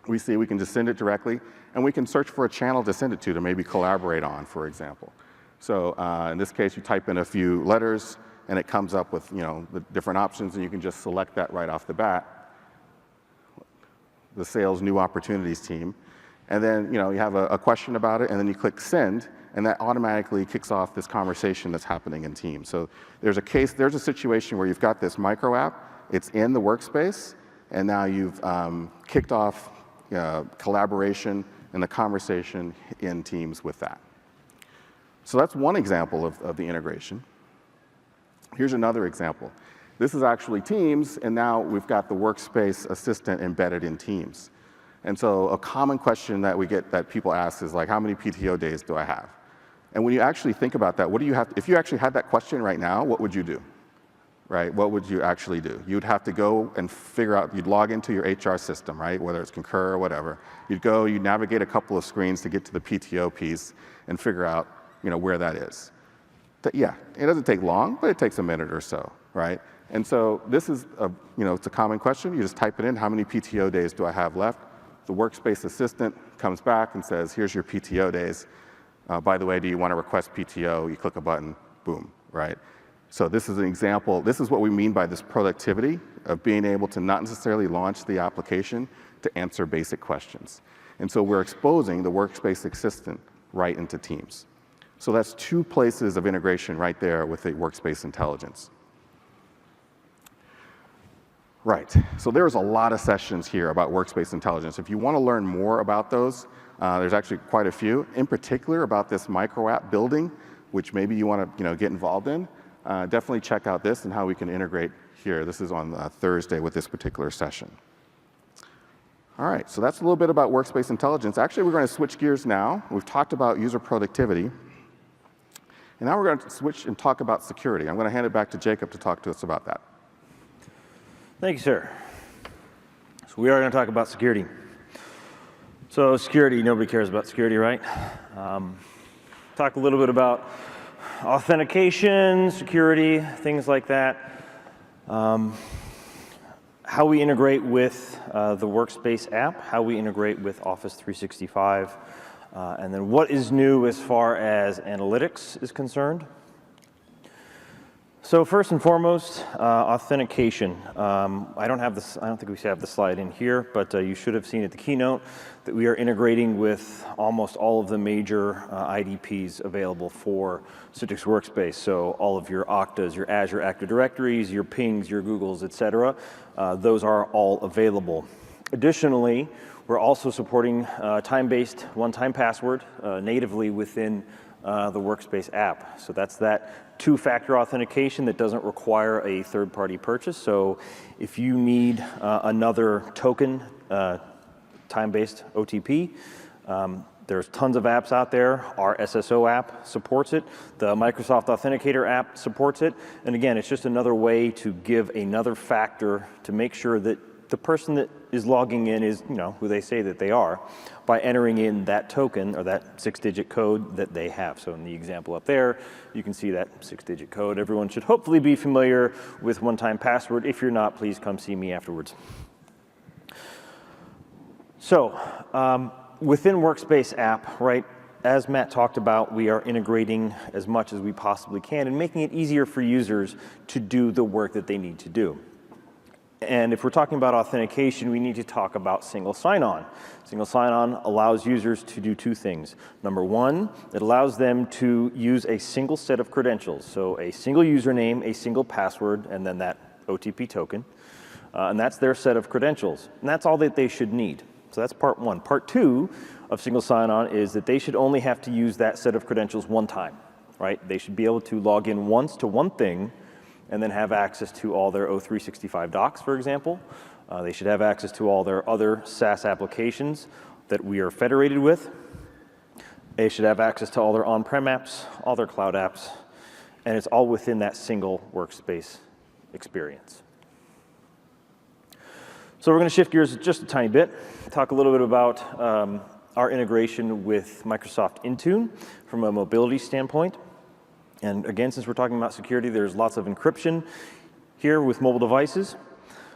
we see we can just send it directly, and we can search for a channel to send it to maybe collaborate on, for example. So in this case, you type in a few letters, and it comes up with the different options, and you can just select that right off the bat. the sales new opportunities team. And then you have a question about it, and then you click send, and that automatically kicks off this conversation that's happening in Teams. So there's a situation where you've got this micro app, it's in the workspace, and now you've kicked off collaboration and the conversation in Teams with that. So that's one example of the integration. Here's another example. This is actually Teams, and now we've got the Workspace Assistant embedded in Teams. And so a common question that we get that people ask is like, how many PTO days do I have? And when you actually think about that, what do you have? If you actually had that question right now, what would you do? Right? What would you actually do? You'd have to go and figure out, you'd log into your HR system, right? Whether it's Concur or whatever. You'd go, you'd navigate a couple of screens to get to the PTO piece and figure out, where that is. Yeah, it doesn't take long, but it takes a minute or so, right? And so this is, it's a common question. You just type it in, how many PTO days do I have left? The Workspace Assistant comes back and says, here's your PTO days. By the way, do you want to request PTO? You click a button, boom, right? So this is an example. This is what we mean by this productivity of being able to not necessarily launch the application to answer basic questions. And so we're exposing the Workspace Assistant right into Teams. So that's two places of integration right there with the Workspace Intelligence. Right, so there's a lot of sessions here about Workspace Intelligence. If you want to learn more about those, there's actually quite a few, in particular about this micro app building, which maybe you want to get involved in. Definitely check out this and how we can integrate here. This is on Thursday with this particular session. All right, so that's a little bit about Workspace Intelligence. Actually, we're going to switch gears now. We've talked about user productivity. And now we're going to switch and talk about security. I'm going to hand it back to Jacob to talk to us about that. Thank you, sir. So we are going to talk about security. So security, nobody cares about security, right? Talk a little bit about authentication, security, things like that. How we integrate with the Workspace app, how we integrate with Office 365, and then what is new as far as analytics is concerned. So first and foremost, authentication. I don't think we have the slide in here, but you should have seen at the keynote that we are integrating with almost all of the major IDPs available for Citrix Workspace. So all of your Oktas, your Azure Active Directories, your Pings, your Googles, et cetera, those are all available. Additionally, we're also supporting time-based one-time password natively within the Workspace app. So that's that two-factor authentication that doesn't require a third-party purchase. So if you need another token, time-based OTP, there's tons of apps out there. Our SSO app supports it. The Microsoft Authenticator app supports it. And again, it's just another way to give another factor to make sure that the person that is logging in is, who they say that they are, by entering in that token or that 6-digit code that they have. So in the example up there, you can see that 6-digit code. Everyone should hopefully be familiar with one-time password. If you're not, please come see me afterwards. So within Workspace app, right, as Matt talked about, we are integrating as much as we possibly can and making it easier for users to do the work that they need to do. And if we're talking about authentication, we need to talk about single sign-on. Single sign-on allows users to do two things. Number one, it allows them to use a single set of credentials. So a single username, a single password, and then that OTP token. And that's their set of credentials. And that's all that they should need. So that's part one. Part two of single sign-on is that they should only have to use that set of credentials one time, right? They should be able to log in once to one thing and then have access to all their O365 docs, for example. They should have access to all their other SaaS applications that we are federated with. They should have access to all their on-prem apps, all their cloud apps, and it's all within that single workspace experience. So we're going to shift gears just a tiny bit, talk a little bit about our integration with Microsoft Intune from a mobility standpoint. And again, since we're talking about security, there's lots of encryption here with mobile devices.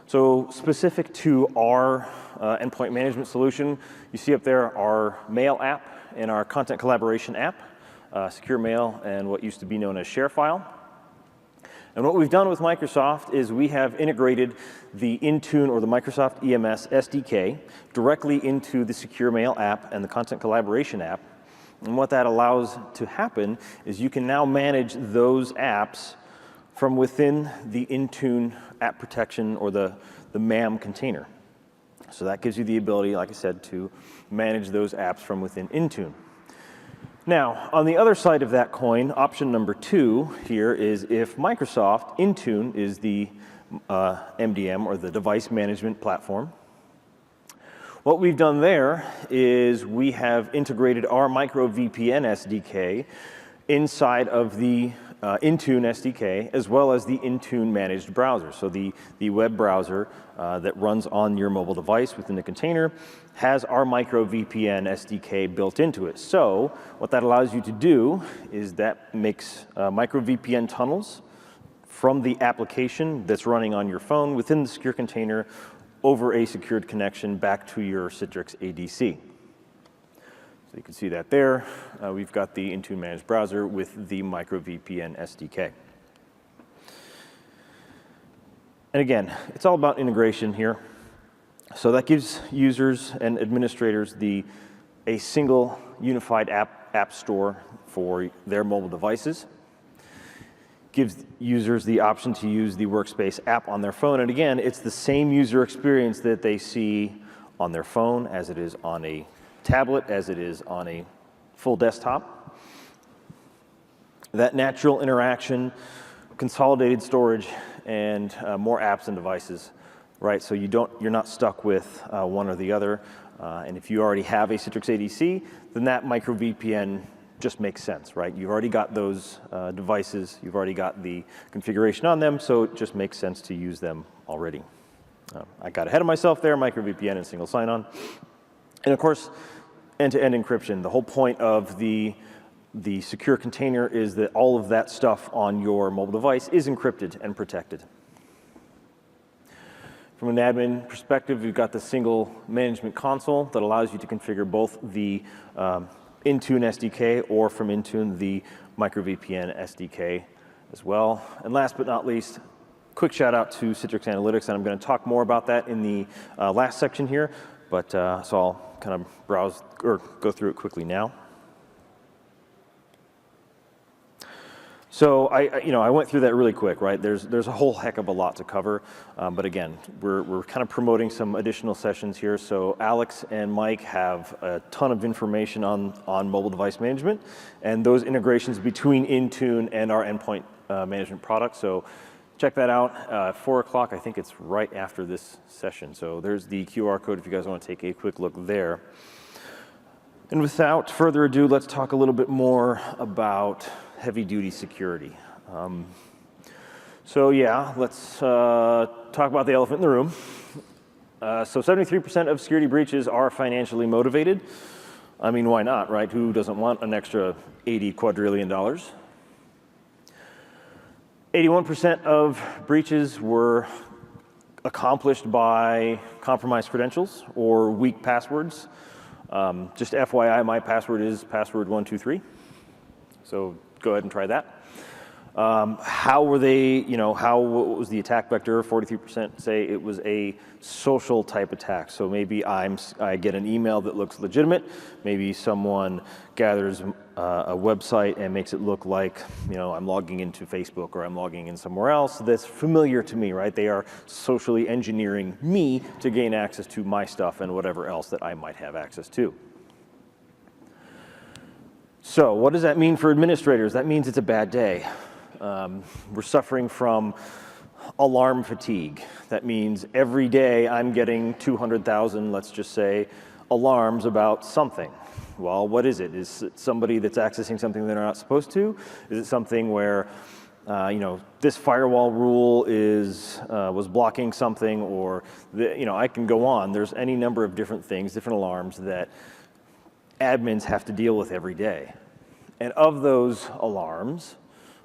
So specific to our endpoint management solution, you see up there our mail app and our content collaboration app, secure mail and what used to be known as ShareFile. And what we've done with Microsoft is we have integrated the Intune or the Microsoft EMS SDK directly into the Secure Mail app and the Content Collaboration app. And what that allows to happen is you can now manage those apps from within the Intune app protection or the MAM container. So that gives you the ability, like I said, to manage those apps from within Intune. Now, on the other side of that coin, option number 2 here is if Microsoft Intune is the MDM or the device management platform. What we've done there is we have integrated our micro VPN SDK inside of the Intune SDK, as well as the Intune managed browser. So the web browser that runs on your mobile device within the container has our micro VPN SDK built into it. So what that allows you to do is that makes micro VPN tunnels from the application that's running on your phone within the secure container over a secured connection back to your Citrix ADC. So you can see that there. We've got the Intune managed browser with the micro VPN SDK. And again, it's all about integration here. So that gives users and administrators a single unified app store for their mobile devices. Gives users the option to use the Workspace app on their phone. And again, it's the same user experience that they see on their phone as it is on a tablet, as it is on a full desktop. That natural interaction, consolidated storage, and more apps and devices, right? So you're not stuck with one or the other. And if you already have a Citrix ADC, then that micro VPN just makes sense, right? You've already got those devices, you've already got the configuration on them, so it just makes sense to use them already. I got ahead of myself there, micro VPN and single sign-on. And of course, end-to-end encryption. The whole point of the secure container is that all of that stuff on your mobile device is encrypted and protected. From an admin perspective, we've got the single management console that allows you to configure both the Intune SDK or from Intune the micro VPN SDK as well. And last but not least, quick shout out to Citrix Analytics, and I'm going to talk more about that in the last section here, but so I'll kind of browse or go through it quickly now. So I went through that really quick, right? There's a whole heck of a lot to cover, but again, we're kind of promoting some additional sessions here. So Alex and Mike have a ton of information on mobile device management and those integrations between Intune and our endpoint management product. So check that out. 4 o'clock, I think it's right after this session. So there's the QR code if you guys want to take a quick look there. And without further ado, let's talk a little bit more about heavy-duty security. So yeah, let's talk about the elephant in the room. So 73% of security breaches are financially motivated. I mean, why not, right? Who doesn't want an extra $80 quadrillion? 81% of breaches were accomplished by compromised credentials or weak passwords. Just FYI, my password is password123. So go ahead and try that. How were they, what was the attack vector? 43% say it was a social type attack. So maybe I get an email that looks legitimate. Maybe someone gathers a website and makes it look like, I'm logging into Facebook or I'm logging in somewhere else that's familiar to me, right? They are socially engineering me to gain access to my stuff and whatever else that I might have access to. So what does that mean for administrators? That means it's a bad day. We're suffering from alarm fatigue. That means every day I'm getting 200,000, let's just say, alarms about something. Well, what is it? Is it somebody that's accessing something they're not supposed to? Is it something where, this firewall rule was blocking something, or I can go on. There's any number of different things, different alarms that admins have to deal with every day. And of those alarms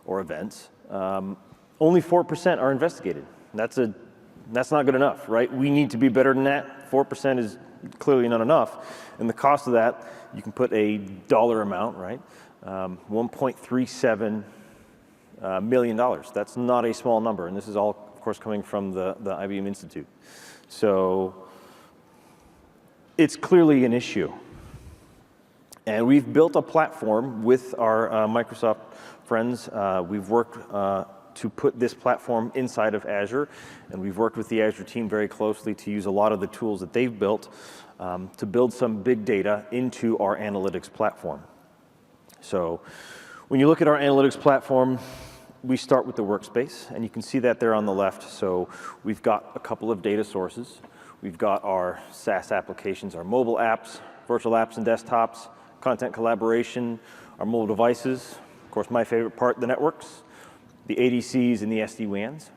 or events, only 4% are investigated. That's not good enough, right? We need to be better than that. 4% is clearly not enough. And the cost of that, you can put a dollar amount, right? $1.37 $1 million. That's not a small number, and this is all, of course, coming from the IBM Institute. So it's clearly an issue. And we've built a platform with our Microsoft friends. We've worked to put this platform inside of Azure, and we've worked with the Azure team very closely to use a lot of the tools that they've built to build some big data into our analytics platform. So when you look at our analytics platform, we start with the workspace, and you can see that there on the left. So we've got a couple of data sources. We've got our SaaS applications, our mobile apps, virtual apps and desktops, content collaboration, our mobile devices, of course my favorite part, the networks, the ADCs and the SD-WANs.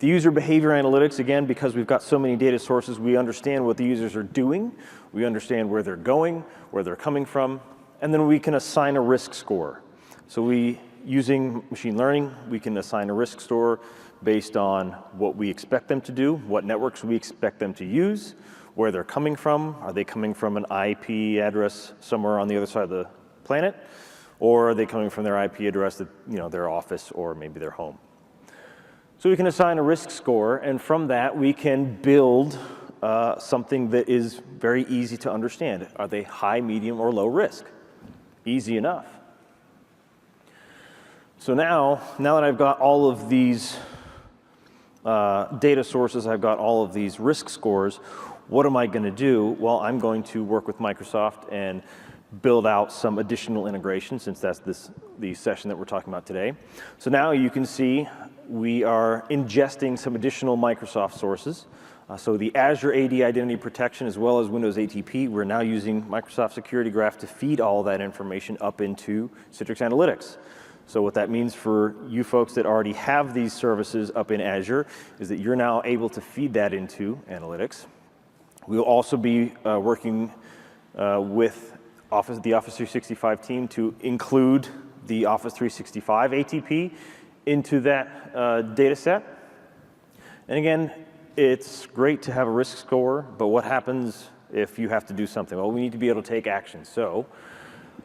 The user behavior analytics, again, because we've got so many data sources, we understand what the users are doing, we understand where they're going, where they're coming from, and then we can assign a risk score. So using machine learning, we can assign a risk score based on what we expect them to do, what networks we expect them to use, where they're coming from. Are they coming from an IP address somewhere on the other side of the planet? Or are they coming from their IP address at their office or maybe their home? So we can assign a risk score, and from that we can build something that is very easy to understand. Are they high, medium, or low risk? Easy enough. So now that I've got all of these data sources, I've got all of these risk scores, what am I going to do? Well, I'm going to work with Microsoft and build out some additional integration, since that's the session that we're talking about today. So now you can see we are ingesting some additional Microsoft sources. So the Azure AD Identity Protection as well as Windows ATP, we're now using Microsoft Security Graph to feed all that information up into Citrix Analytics. So what that means for you folks that already have these services up in Azure is that you're now able to feed that into Analytics. We'll also be working with the Office 365 team to include the Office 365 ATP into that data set. And again, it's great to have a risk score, but what happens if you have to do something? Well, we need to be able to take action. So,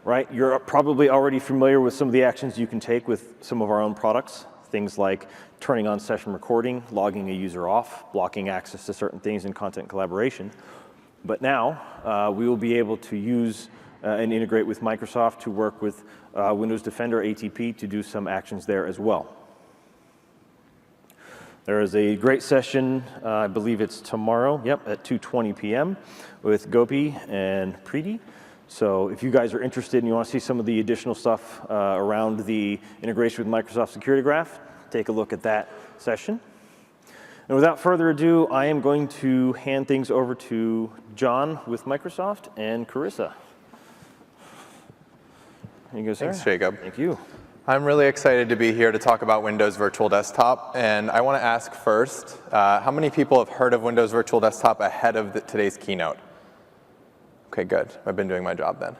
right, you're probably already familiar with some of the actions you can take with some of our own products, things like turning on session recording, logging a user off, blocking access to certain things in content collaboration. But now we will be able to use and integrate with Microsoft to work with Windows Defender ATP to do some actions there as well. There is a great session, I believe it's tomorrow, at 2:20 p.m. with Gopi and Preeti. So if you guys are interested and you want to see some of the additional stuff around the integration with Microsoft Security Graph, take a look at that session. And without further ado, I am going to hand things over to John with Microsoft and Carissa. Here you go, sir. Thanks, Jacob. Thank you. I'm really excited to be here to talk about Windows Virtual Desktop, and I want to ask first, how many people have heard of Windows Virtual Desktop ahead of today's keynote? Okay, good. I've been doing my job then.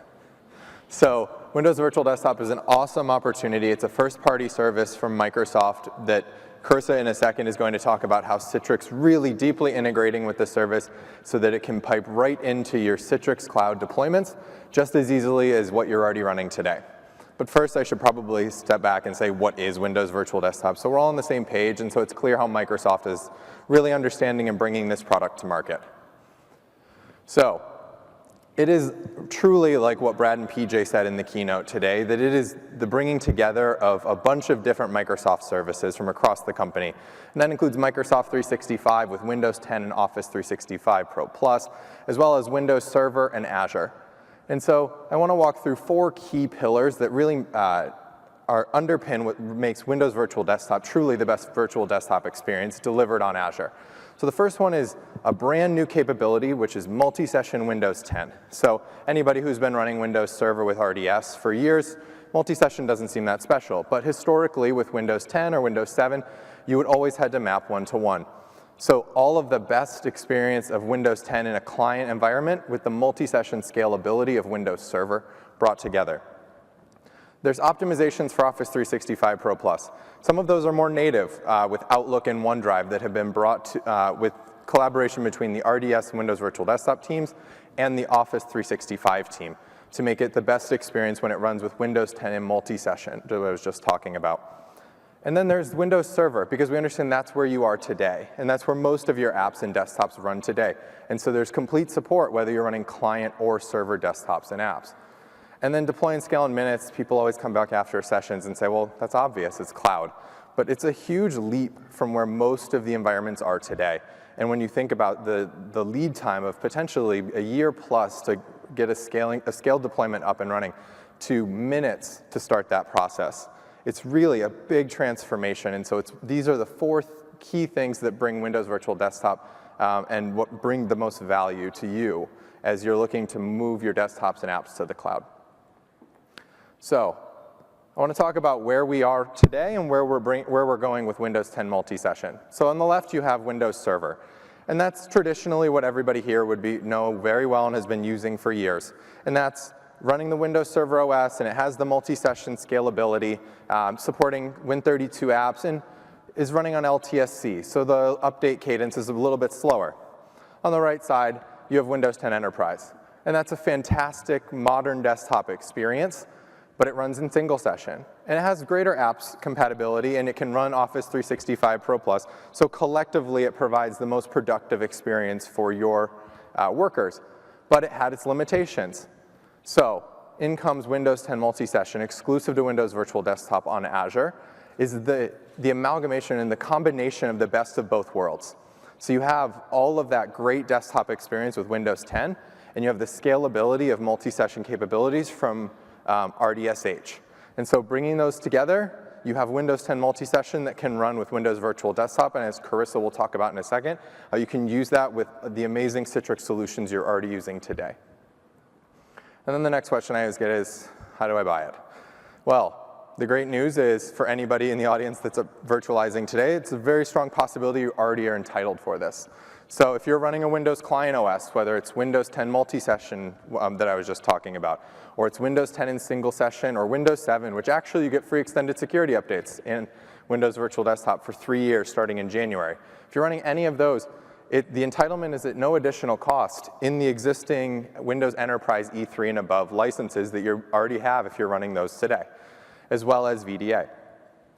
So Windows Virtual Desktop is an awesome opportunity. It's a first-party service from Microsoft that Carissa in a second is going to talk about how Citrix really deeply integrating with the service so that it can pipe right into your Citrix cloud deployments just as easily as what you're already running today. But first, I should probably step back and say, what is Windows Virtual Desktop? So we're all on the same page, and so it's clear how Microsoft is really understanding and bringing this product to market. So it is truly like what Brad and PJ said in the keynote today, that it is the bringing together of a bunch of different Microsoft services from across the company. And that includes Microsoft 365 with Windows 10 and Office 365 Pro Plus, as well as Windows Server and Azure. And so I want to walk through 4 key pillars that really underpin what makes Windows Virtual Desktop truly the best virtual desktop experience delivered on Azure. So the first one is a brand new capability, which is multi-session Windows 10. So anybody who's been running Windows Server with RDS for years, multi-session doesn't seem that special. But historically, with Windows 10 or Windows 7, you would always had to map one-to-one. So all of the best experience of Windows 10 in a client environment with the multi-session scalability of Windows Server brought together. There's optimizations for Office 365 Pro Plus. Some of those are more native with Outlook and OneDrive that have been brought to, with collaboration between the RDS and Windows Virtual Desktop teams and the Office 365 team. to make it the best experience when it runs with Windows 10 and MultiSession that I was just talking about. And then there's Windows Server, because we understand that's where you are today, and that's where most of your apps and desktops run today. And so there's complete support whether you're running client or server desktops and apps. And then deploy and scale in minutes, people always come back after sessions and say, well, that's obvious, it's cloud. But it's a huge leap from where most of the environments are today. And when you think about the lead time of potentially a year plus to get a scaled deployment up and running to minutes to start that process, it's really a big transformation. And so these are the 4 key things that bring Windows Virtual Desktop and what bring the most value to you as you're looking to move your desktops and apps to the cloud. So I want to talk about where we are today and where we're going with Windows 10 MultiSession. So on the left, you have Windows Server. And that's traditionally what everybody here would know very well and has been using for years. And that's running the Windows Server OS, and it has the multi-session scalability, supporting Win32 apps, and is running on LTSC, so the update cadence is a little bit slower. On the right side, you have Windows 10 Enterprise, and that's a fantastic modern desktop experience, but it runs in single session. And it has greater apps compatibility, and it can run Office 365 Pro Plus, so collectively it provides the most productive experience for your workers. But it had its limitations. So in comes Windows 10 MultiSession, exclusive to Windows Virtual Desktop on Azure, is the amalgamation and the combination of the best of both worlds. So you have all of that great desktop experience with Windows 10, and you have the scalability of multi-session capabilities from RDSH. And so bringing those together, you have Windows 10 MultiSession that can run with Windows Virtual Desktop, and as Carissa will talk about in a second, you can use that with the amazing Citrix solutions you're already using today. And then the next question I always get is, how do I buy it? Well, the great news is for anybody in the audience that's virtualizing today, it's a very strong possibility you already are entitled for this. So if you're running a Windows Client OS, whether it's Windows 10 MultiSession that I was just talking about, or it's Windows 10 in single session, or Windows 7, which actually you get free extended security updates in Windows Virtual Desktop for 3 years starting in January. If you're running any of those, the entitlement is at no additional cost in the existing Windows Enterprise E3 and above licenses that you already have if you're running those today, as well as VDA.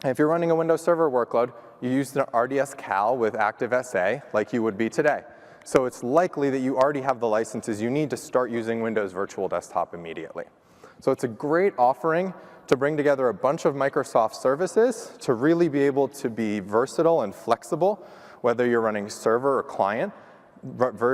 And if you're running a Windows Server workload, you use the RDS Cal with ActiveSA like you would be today. So it's likely that you already have the licenses you need to start using Windows Virtual Desktop immediately. So it's a great offering to bring together a bunch of Microsoft services to really be able to be versatile and flexible, whether you're running server or client,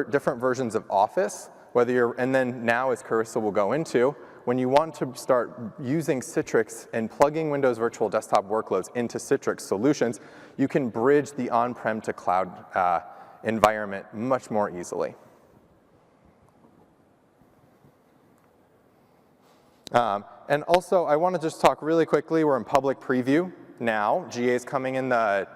different versions of Office, and then now, as Carissa will go into, when you want to start using Citrix and plugging Windows Virtual Desktop workloads into Citrix solutions, you can bridge the on-prem to cloud environment much more easily. And also, I want to just talk really quickly. We're in public preview now. GA is coming in the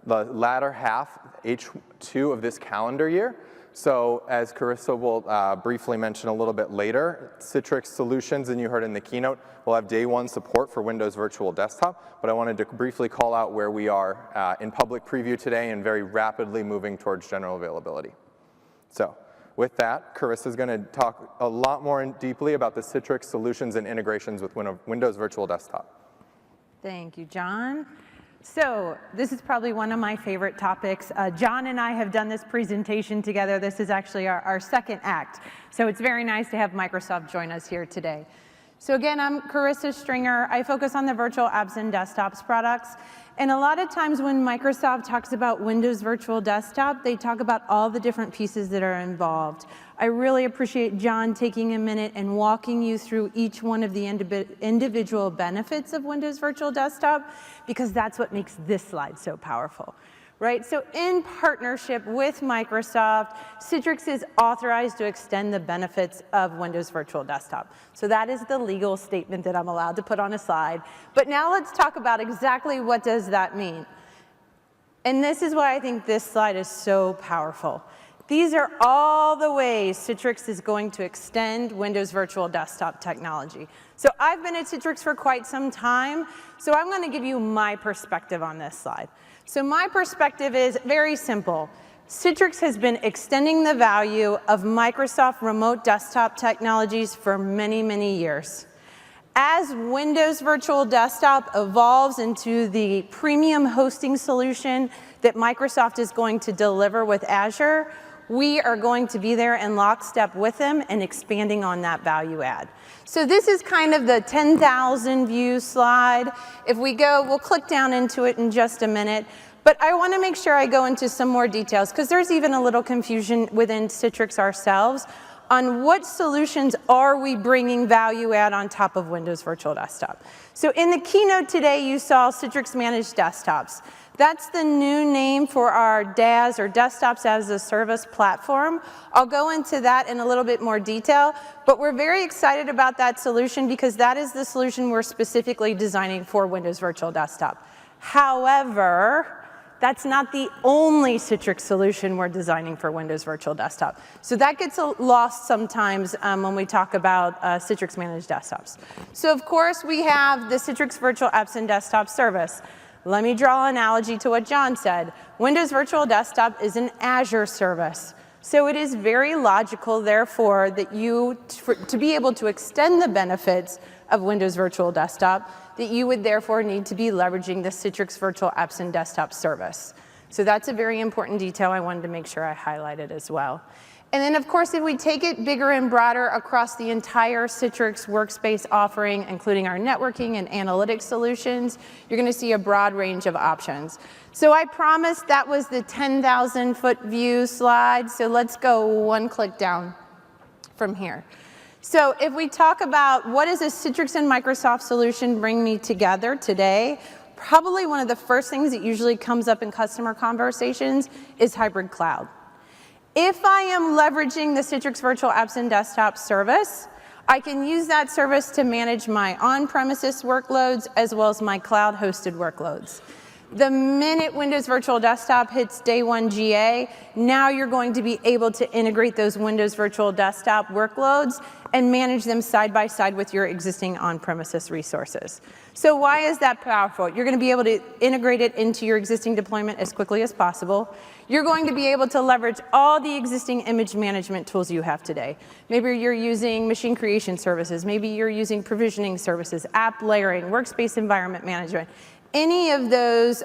latter half, H2 of this calendar year. So as Carissa will briefly mention a little bit later, Citrix Solutions, and you heard in the keynote, will have day 1 support for Windows Virtual Desktop. But I wanted to briefly call out where we are in public preview today and very rapidly moving towards general availability. So with that, Carissa is going to talk a lot more deeply about the Citrix Solutions and integrations with Windows Virtual Desktop. Thank you, John. So this is probably one of my favorite topics. John and I have done this presentation together. This is actually our second act. So it's very nice to have Microsoft join us here today. So again, I'm Carissa Stringer. I focus on the virtual apps and desktops products. And a lot of times when Microsoft talks about Windows Virtual Desktop, they talk about all the different pieces that are involved. I really appreciate John taking a minute and walking you through each one of the individual benefits of Windows Virtual Desktop, because that's what makes this slide so powerful. Right? So in partnership with Microsoft, Citrix is authorized to extend the benefits of Windows Virtual Desktop. So that is the legal statement that I'm allowed to put on a slide. But now let's talk about exactly what does that mean. And this is why I think this slide is so powerful. These are all the ways Citrix is going to extend Windows Virtual Desktop technology. So I've been at Citrix for quite some time, so I'm going to give you my perspective on this slide. So my perspective is very simple. Citrix has been extending the value of Microsoft remote desktop technologies for many, many years. As Windows Virtual Desktop evolves into the premium hosting solution that Microsoft is going to deliver with Azure, we are going to be there in lockstep with them and expanding on that value add. So this is kind of the 10,000 view slide. If we go, we'll click down into it in just a minute. But I want to make sure I go into some more details, because there's even a little confusion within Citrix ourselves on what solutions are we bringing value add on top of Windows Virtual Desktop. So in the keynote today, you saw Citrix Managed Desktops. That's the new name for our DAS, or Desktops as a Service platform. I'll go into that in a little bit more detail, but we're very excited about that solution because that is the solution we're specifically designing for Windows Virtual Desktop. However, that's not the only Citrix solution we're designing for Windows Virtual Desktop. So that gets lost sometimes when we talk about Citrix Managed Desktops. So of course, we have the Citrix Virtual Apps and Desktop Service. Let me draw an analogy to what John said. Windows Virtual Desktop is an Azure service. So it is very logical, therefore, that to be able to extend the benefits of Windows Virtual Desktop, that you would therefore need to be leveraging the Citrix Virtual Apps and Desktop service. So that's a very important detail I wanted to make sure I highlighted as well. And then, of course, if we take it bigger and broader across the entire Citrix Workspace offering, including our networking and analytics solutions, you're going to see a broad range of options. So I promised that was the 10,000-foot view slide, so let's go one click down from here. So if we talk about what does a Citrix and Microsoft solution bring me together today, probably one of the first things that usually comes up in customer conversations is hybrid cloud. If I am leveraging the Citrix Virtual Apps and Desktop service, I can use that service to manage my on-premises workloads as well as my cloud-hosted workloads. The minute Windows Virtual Desktop hits day one GA, now you're going to be able to integrate those Windows Virtual Desktop workloads and manage them side by side with your existing on-premises resources. So why is that powerful? You're going to be able to integrate it into your existing deployment as quickly as possible. You're going to be able to leverage all the existing image management tools you have today. Maybe you're using machine creation services. Maybe you're using provisioning services, app layering, workspace environment management. Any of those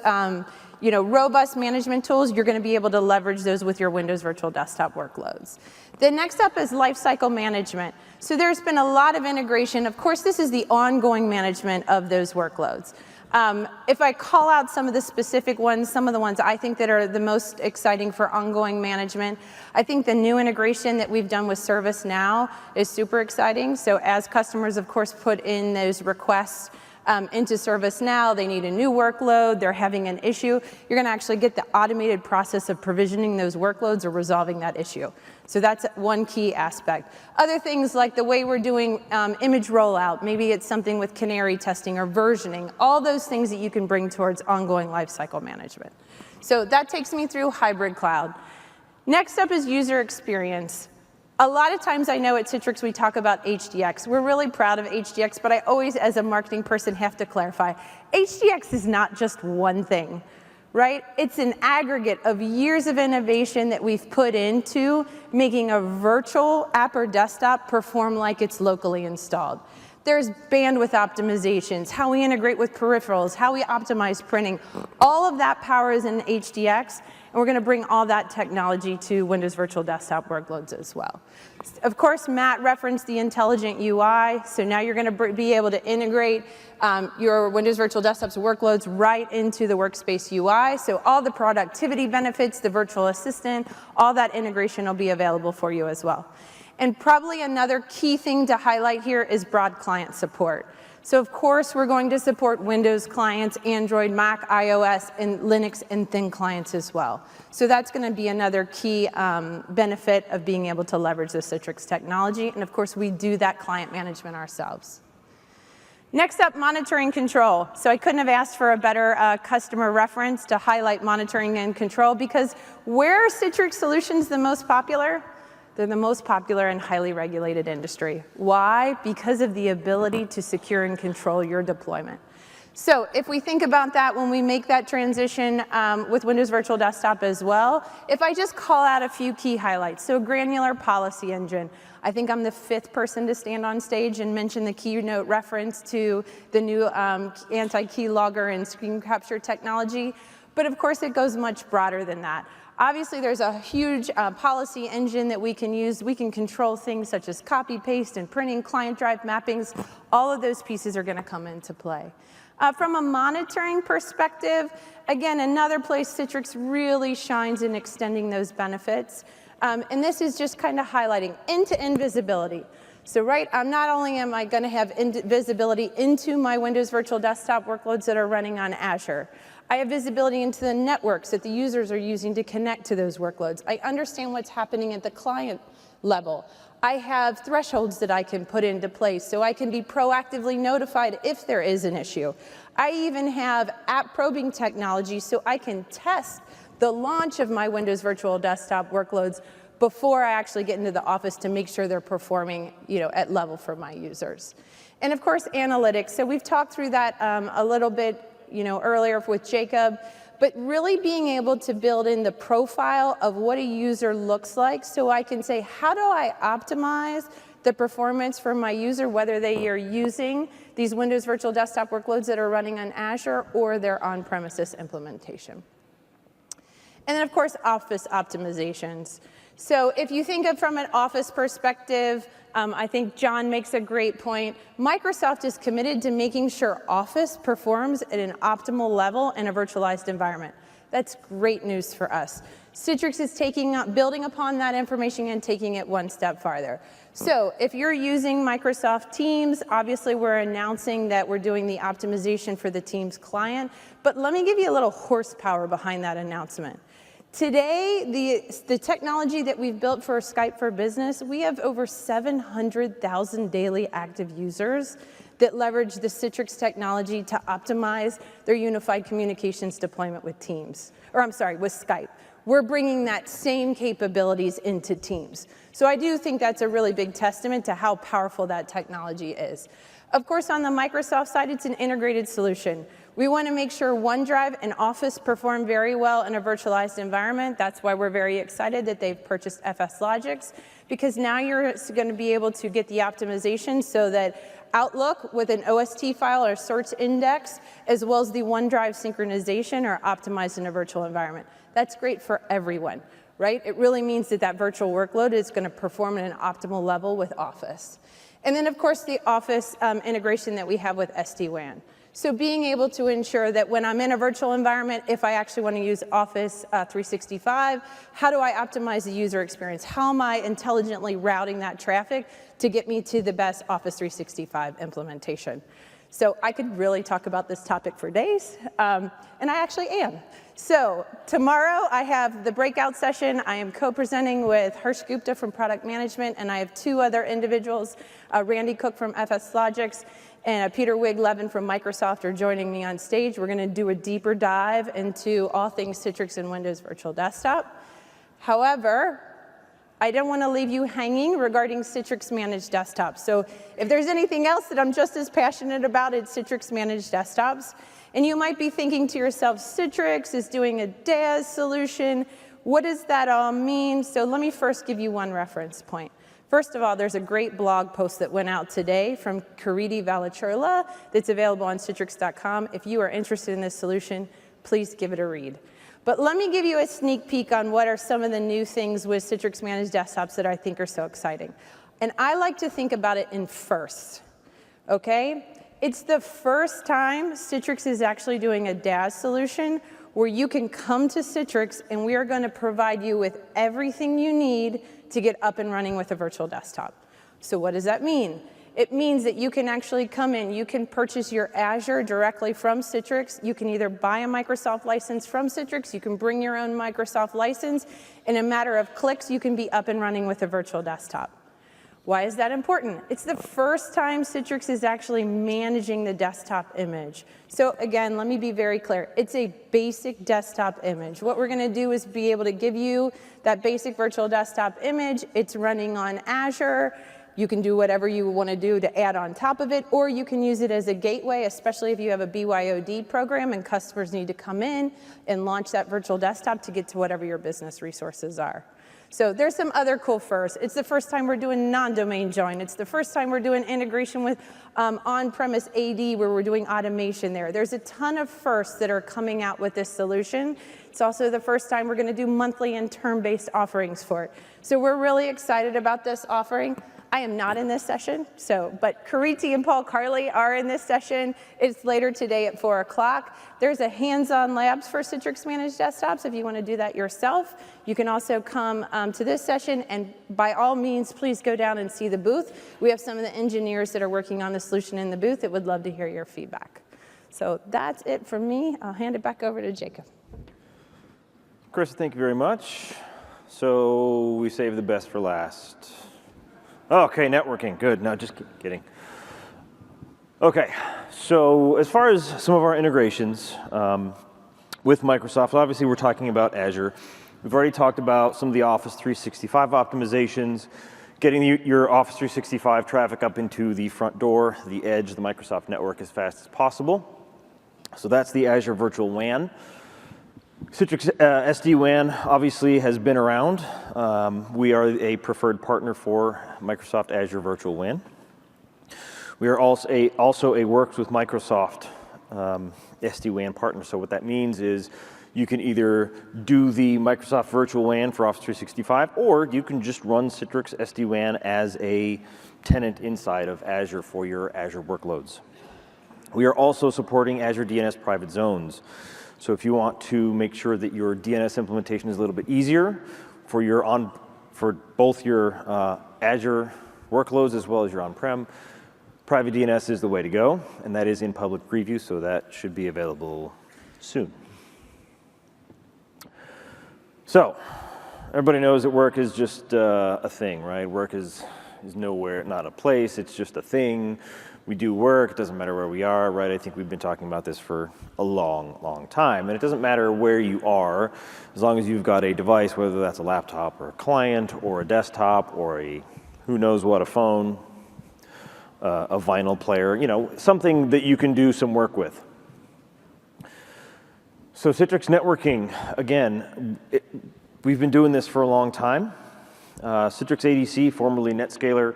robust management tools, you're going to be able to leverage those with your Windows Virtual Desktop workloads. The next up is lifecycle management. So there's been a lot of integration. Of course, this is the ongoing management of those workloads. If I call out some of the specific ones, some of the ones I think that are the most exciting for ongoing management, I think the new integration that we've done with ServiceNow is super exciting. So as customers, of course, put in those requests into ServiceNow, they need a new workload, they're having an issue, you're going to actually get the automated process of provisioning those workloads or resolving that issue. So that's one key aspect. Other things like the way we're doing image rollout, maybe it's something with canary testing or versioning, all those things that you can bring towards ongoing lifecycle management. So that takes me through hybrid cloud. Next up is user experience. A lot of times I know at Citrix we talk about HDX. We're really proud of HDX, but I always, as a marketing person, have to clarify. HDX is not just one thing, right? It's an aggregate of years of innovation that we've put into making a virtual app or desktop perform like it's locally installed. There's bandwidth optimizations, how we integrate with peripherals, how we optimize printing. All of that power is in HDX. And we're going to bring all that technology to Windows Virtual Desktop workloads as well. Of course, Matt referenced the intelligent UI. So now you're going to be able to integrate your Windows Virtual Desktop's workloads right into the Workspace UI. So all the productivity benefits, the virtual assistant, all that integration will be available for you as well. And probably another key thing to highlight here is broad client support. So of course, we're going to support Windows clients, Android, Mac, iOS, and Linux and thin clients as well. So that's going to be another key benefit of being able to leverage the Citrix technology. And of course, we do that client management ourselves. Next up, monitoring control. So I couldn't have asked for a better customer reference to highlight monitoring and control, because where are Citrix solutions the most popular? They're the most popular in highly regulated industry. Why? Because of the ability to secure and control your deployment. So if we think about that when we make that transition with Windows Virtual Desktop as well, if I just call out a few key highlights, so granular policy engine. I think I'm the 5th person to stand on stage and mention the keynote reference to the new anti-keylogger and screen capture technology, but of course it goes much broader than that. Obviously, there's a huge policy engine that we can use. We can control things such as copy, paste, and printing, client drive mappings. All of those pieces are going to come into play. From a monitoring perspective, again, another place Citrix really shines in extending those benefits. And this is just kind of highlighting end-to-end visibility. So not only am I going to have visibility into my Windows Virtual Desktop workloads that are running on Azure, I have visibility into the networks that the users are using to connect to those workloads. I understand what's happening at the client level. I have thresholds that I can put into place so I can be proactively notified if there is an issue. I even have app probing technology so I can test the launch of my Windows Virtual Desktop workloads before I actually get into the office to make sure they're performing at level for my users. And of course, analytics. So we've talked through that a little bit earlier with Jacob, but really being able to build in the profile of what a user looks like so I can say, how do I optimize the performance for my user, whether they are using these Windows Virtual Desktop workloads that are running on Azure or their on-premises implementation. And then, of course, Office optimizations. So if you think of from an Office perspective, I think John makes a great point. Microsoft is committed to making sure Office performs at an optimal level in a virtualized environment. That's great news for us. Citrix is building upon that information and taking it one step farther. So if you're using Microsoft Teams, obviously we're announcing that we're doing the optimization for the Teams client. But let me give you a little horsepower behind that announcement. Today, the technology that we've built for Skype for Business, we have over 700,000 daily active users that leverage the Citrix technology to optimize their unified communications deployment with with Skype. We're bringing that same capabilities into Teams. So I do think that's a really big testament to how powerful that technology is. Of course, on the Microsoft side, it's an integrated solution. We want to make sure OneDrive and Office perform very well in a virtualized environment. That's why we're very excited that they've purchased FSLogix, because now you're going to be able to get the optimization so that Outlook with an OST file or search index, as well as the OneDrive synchronization, are optimized in a virtual environment. That's great for everyone, right? It really means that that virtual workload is going to perform at an optimal level with Office. And then, of course, the Office integration that we have with SD-WAN. So being able to ensure that when I'm in a virtual environment, if I actually want to use Office 365, how do I optimize the user experience? How am I intelligently routing that traffic to get me to the best Office 365 implementation? So I could really talk about this topic for days, and I actually am. So tomorrow I have the breakout session. I am co-presenting with Harsh Gupta from Product Management, and I have 2 other individuals, Randy Cook from FSLogix and Peter Wig-Levin from Microsoft are joining me on stage. We're going to do a deeper dive into all things Citrix and Windows Virtual Desktop. However, I don't want to leave you hanging regarding Citrix Managed Desktops. So if there's anything else that I'm just as passionate about, it's Citrix Managed Desktops. And you might be thinking to yourself, Citrix is doing a DAS solution. What does that all mean? So let me first give you one reference point. First of all, there's a great blog post that went out today from Karidi Valachurla that's available on citrix.com. If you are interested in this solution, please give it a read. But let me give you a sneak peek on what are some of the new things with Citrix Managed Desktops that I think are so exciting. And I like to think about it in first, okay? It's the first time Citrix is actually doing a DAS solution where you can come to Citrix and we are going to provide you with everything you need to get up and running with a virtual desktop. So what does that mean? It means that you can actually come in, you can purchase your Azure directly from Citrix. You can either buy a Microsoft license from Citrix, you can bring your own Microsoft license. In a matter of clicks, you can be up and running with a virtual desktop. Why is that important? It's the first time Citrix is actually managing the desktop image. So again, let me be very clear. It's a basic desktop image. What we're going to do is be able to give you that basic virtual desktop image. It's running on Azure. You can do whatever you want to do to add on top of it, or you can use it as a gateway, especially if you have a BYOD program and customers need to come in and launch that virtual desktop to get to whatever your business resources are. So there's some other cool firsts. It's the first time we're doing non-domain join. It's the first time we're doing integration with on-premise AD where we're doing automation there. There's a ton of firsts that are coming out with this solution. It's also the first time we're going to do monthly and term-based offerings for it. So we're really excited about this offering. I am not in this session, but Kariti and Paul Carley are in this session. It's later today at 4 o'clock. There's a hands-on labs for Citrix Managed Desktops if you want to do that yourself. You can also come to this session, and by all means, please go down and see the booth. We have some of the engineers that are working on the solution in the booth that would love to hear your feedback. So that's it from me. I'll hand it back over to Jacob. Chris, thank you very much. So we saved the best for last. Okay, networking, good. No, just kidding. Okay, so as far as some of our integrations with Microsoft, obviously we're talking about Azure. We've already talked about some of the Office 365 optimizations, getting your Office 365 traffic up into the front door, the edge, the Microsoft network as fast as possible. So that's the Azure Virtual WAN. Citrix SD-WAN obviously has been around. We are a preferred partner for Microsoft Azure Virtual WAN. We are also a Works with Microsoft SD-WAN partner. So what that means is you can either do the Microsoft Virtual WAN for Office 365, or you can just run Citrix SD-WAN as a tenant inside of Azure for your Azure workloads. We are also supporting Azure DNS private zones. So if you want to make sure that your DNS implementation is a little bit easier for both your Azure workloads as well as your on-prem, private DNS is the way to go, and that is in public preview, so that should be available soon. So everybody knows that work is just a thing, right? Work is nowhere, not a place, it's just a thing. We do work, it doesn't matter where we are, right? I think we've been talking about this for a long, long time. And it doesn't matter where you are, as long as you've got a device, whether that's a laptop or a client or a desktop or a who knows what, a phone, a vinyl player, you know, something that you can do some work with. So Citrix networking, again, we've been doing this for a long time. Citrix ADC, formerly NetScaler,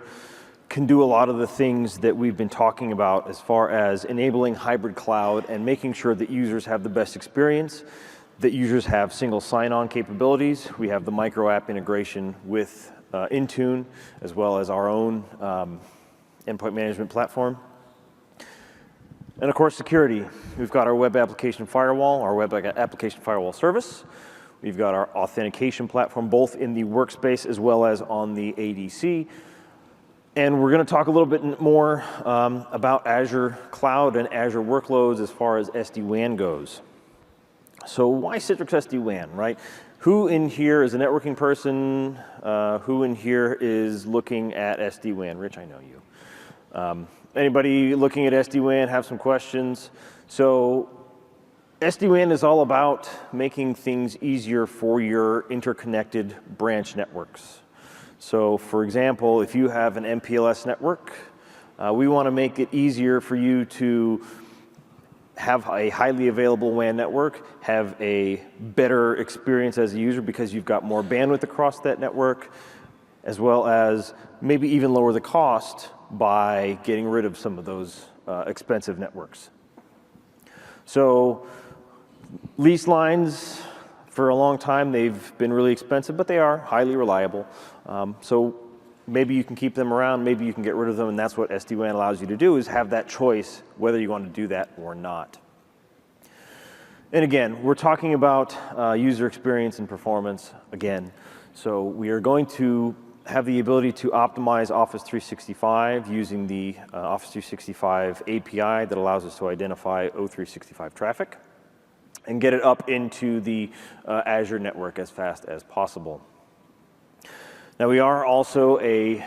can do a lot of the things that we've been talking about as far as enabling hybrid cloud and making sure that users have the best experience, that users have single sign-on capabilities. We have the micro app integration with Intune, as well as our own endpoint management platform. And of course, security. We've got our web application firewall, our web application firewall service. We've got our authentication platform, both in the workspace as well as on the ADC. And we're going to talk a little bit more about Azure Cloud and Azure workloads as far as SD-WAN goes. So why Citrix SD-WAN, right? Who in here is a networking person? Who in here is looking at SD-WAN? Rich, I know you. Anybody looking at SD-WAN have some questions? So SD-WAN is all about making things easier for your interconnected branch networks. So for example, if you have an MPLS network, we want to make it easier for you to have a highly available WAN network, have a better experience as a user because you've got more bandwidth across that network, as well as maybe even lower the cost by getting rid of some of those expensive networks. So lease lines, for a long time, they've been really expensive, but they are highly reliable. So maybe you can keep them around, maybe you can get rid of them, and that's what SD-WAN allows you to do, is have that choice whether you want to do that or not. And again, we're talking about user experience and performance again. So we are going to have the ability to optimize Office 365 using the Office 365 API that allows us to identify O365 traffic and get it up into the Azure network as fast as possible. Now we are also a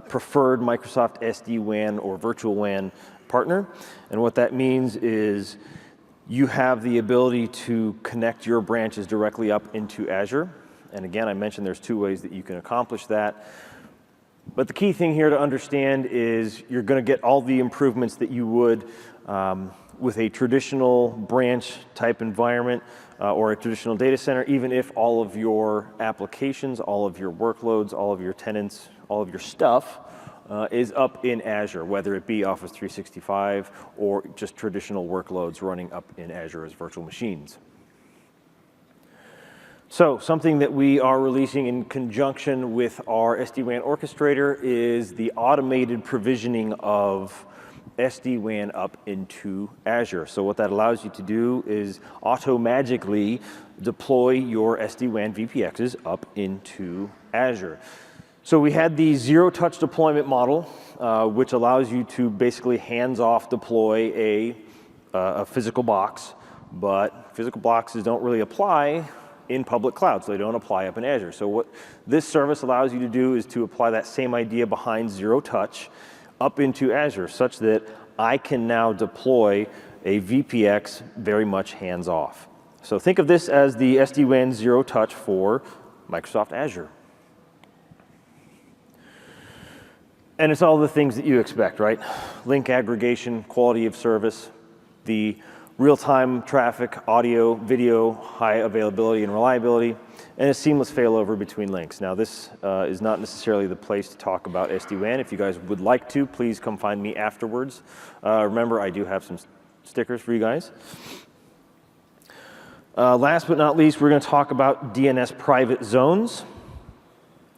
preferred Microsoft SD-WAN or Virtual WAN partner, and what that means is you have the ability to connect your branches directly up into Azure. And again, I mentioned there's two ways that you can accomplish that. But the key thing here to understand is you're going to get all the improvements that you would with a traditional branch type environment or a traditional data center, even if all of your applications, all of your workloads, all of your tenants, all of your stuff is up in Azure, whether it be Office 365 or just traditional workloads running up in Azure as virtual machines. So something that we are releasing in conjunction with our SD-WAN orchestrator is the automated provisioning of SD-WAN up into Azure. So what that allows you to do is auto-magically deploy your SD-WAN VPXs up into Azure. So we had the zero-touch deployment model, which allows you to basically hands-off deploy a physical box, but physical boxes don't really apply in public cloud, so they don't apply up in Azure. So what this service allows you to do is to apply that same idea behind zero touch up into Azure, such that I can now deploy a VPX very much hands-off. So think of this as the SD-WAN zero touch for Microsoft Azure. And it's all the things that you expect, right? Link aggregation, quality of service, the real-time traffic, audio, video, high availability and reliability, and a seamless failover between links. Now this is not necessarily the place to talk about SD-WAN. If you guys would like to, please come find me afterwards. Remember, I do have some stickers for you guys. Last but not least, we're going to talk about DNS private zones.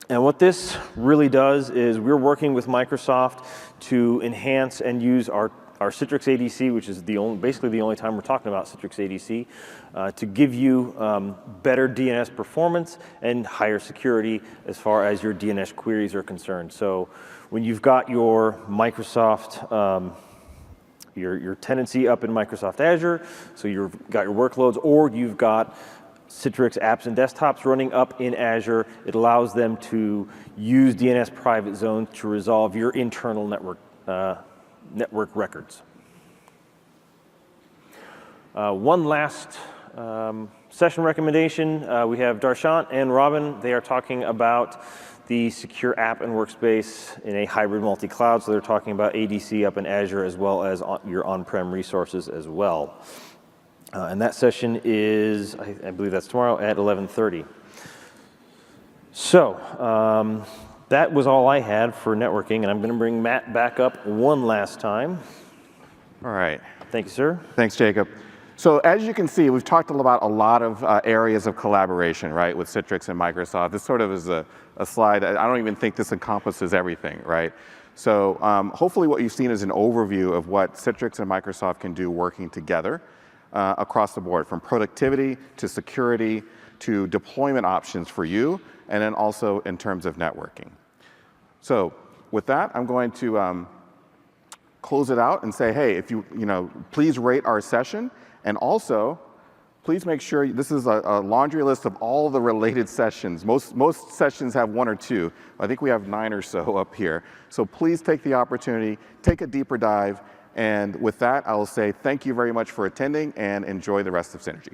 And what this really does is we're working with Microsoft to enhance and use our Citrix ADC, which is basically the only time we're talking about Citrix ADC, to give you better DNS performance and higher security as far as your DNS queries are concerned. So when you've got your Microsoft, your tenancy up in Microsoft Azure, so you've got your workloads, or you've got Citrix apps and desktops running up in Azure, it allows them to use DNS private zones to resolve your internal network records. One last session recommendation. We have Darshant and Robin. They are talking about the secure app and workspace in a hybrid multi-cloud. So they're talking about ADC up in Azure as well as your on-prem resources as well. And that session is, I believe that's tomorrow at 11:30. So that was all I had for networking, and I'm going to bring Matt back up one last time. All right. Thank you, sir. Thanks, Jacob. So as you can see, we've talked about a lot of areas of collaboration, right, with Citrix and Microsoft. This sort of is a slide. I don't even think this encompasses everything, right? So hopefully what you've seen is an overview of what Citrix and Microsoft can do working together across the board, from productivity to security to deployment options for you, and then also in terms of networking. So with that, I'm going to close it out and say, hey, if please rate our session, and also please make sure this is a laundry list of all the related sessions. Most sessions have one or two. I think we have 9 or so up here. So please take the opportunity, take a deeper dive, and with that, I will say thank you very much for attending and enjoy the rest of Synergy.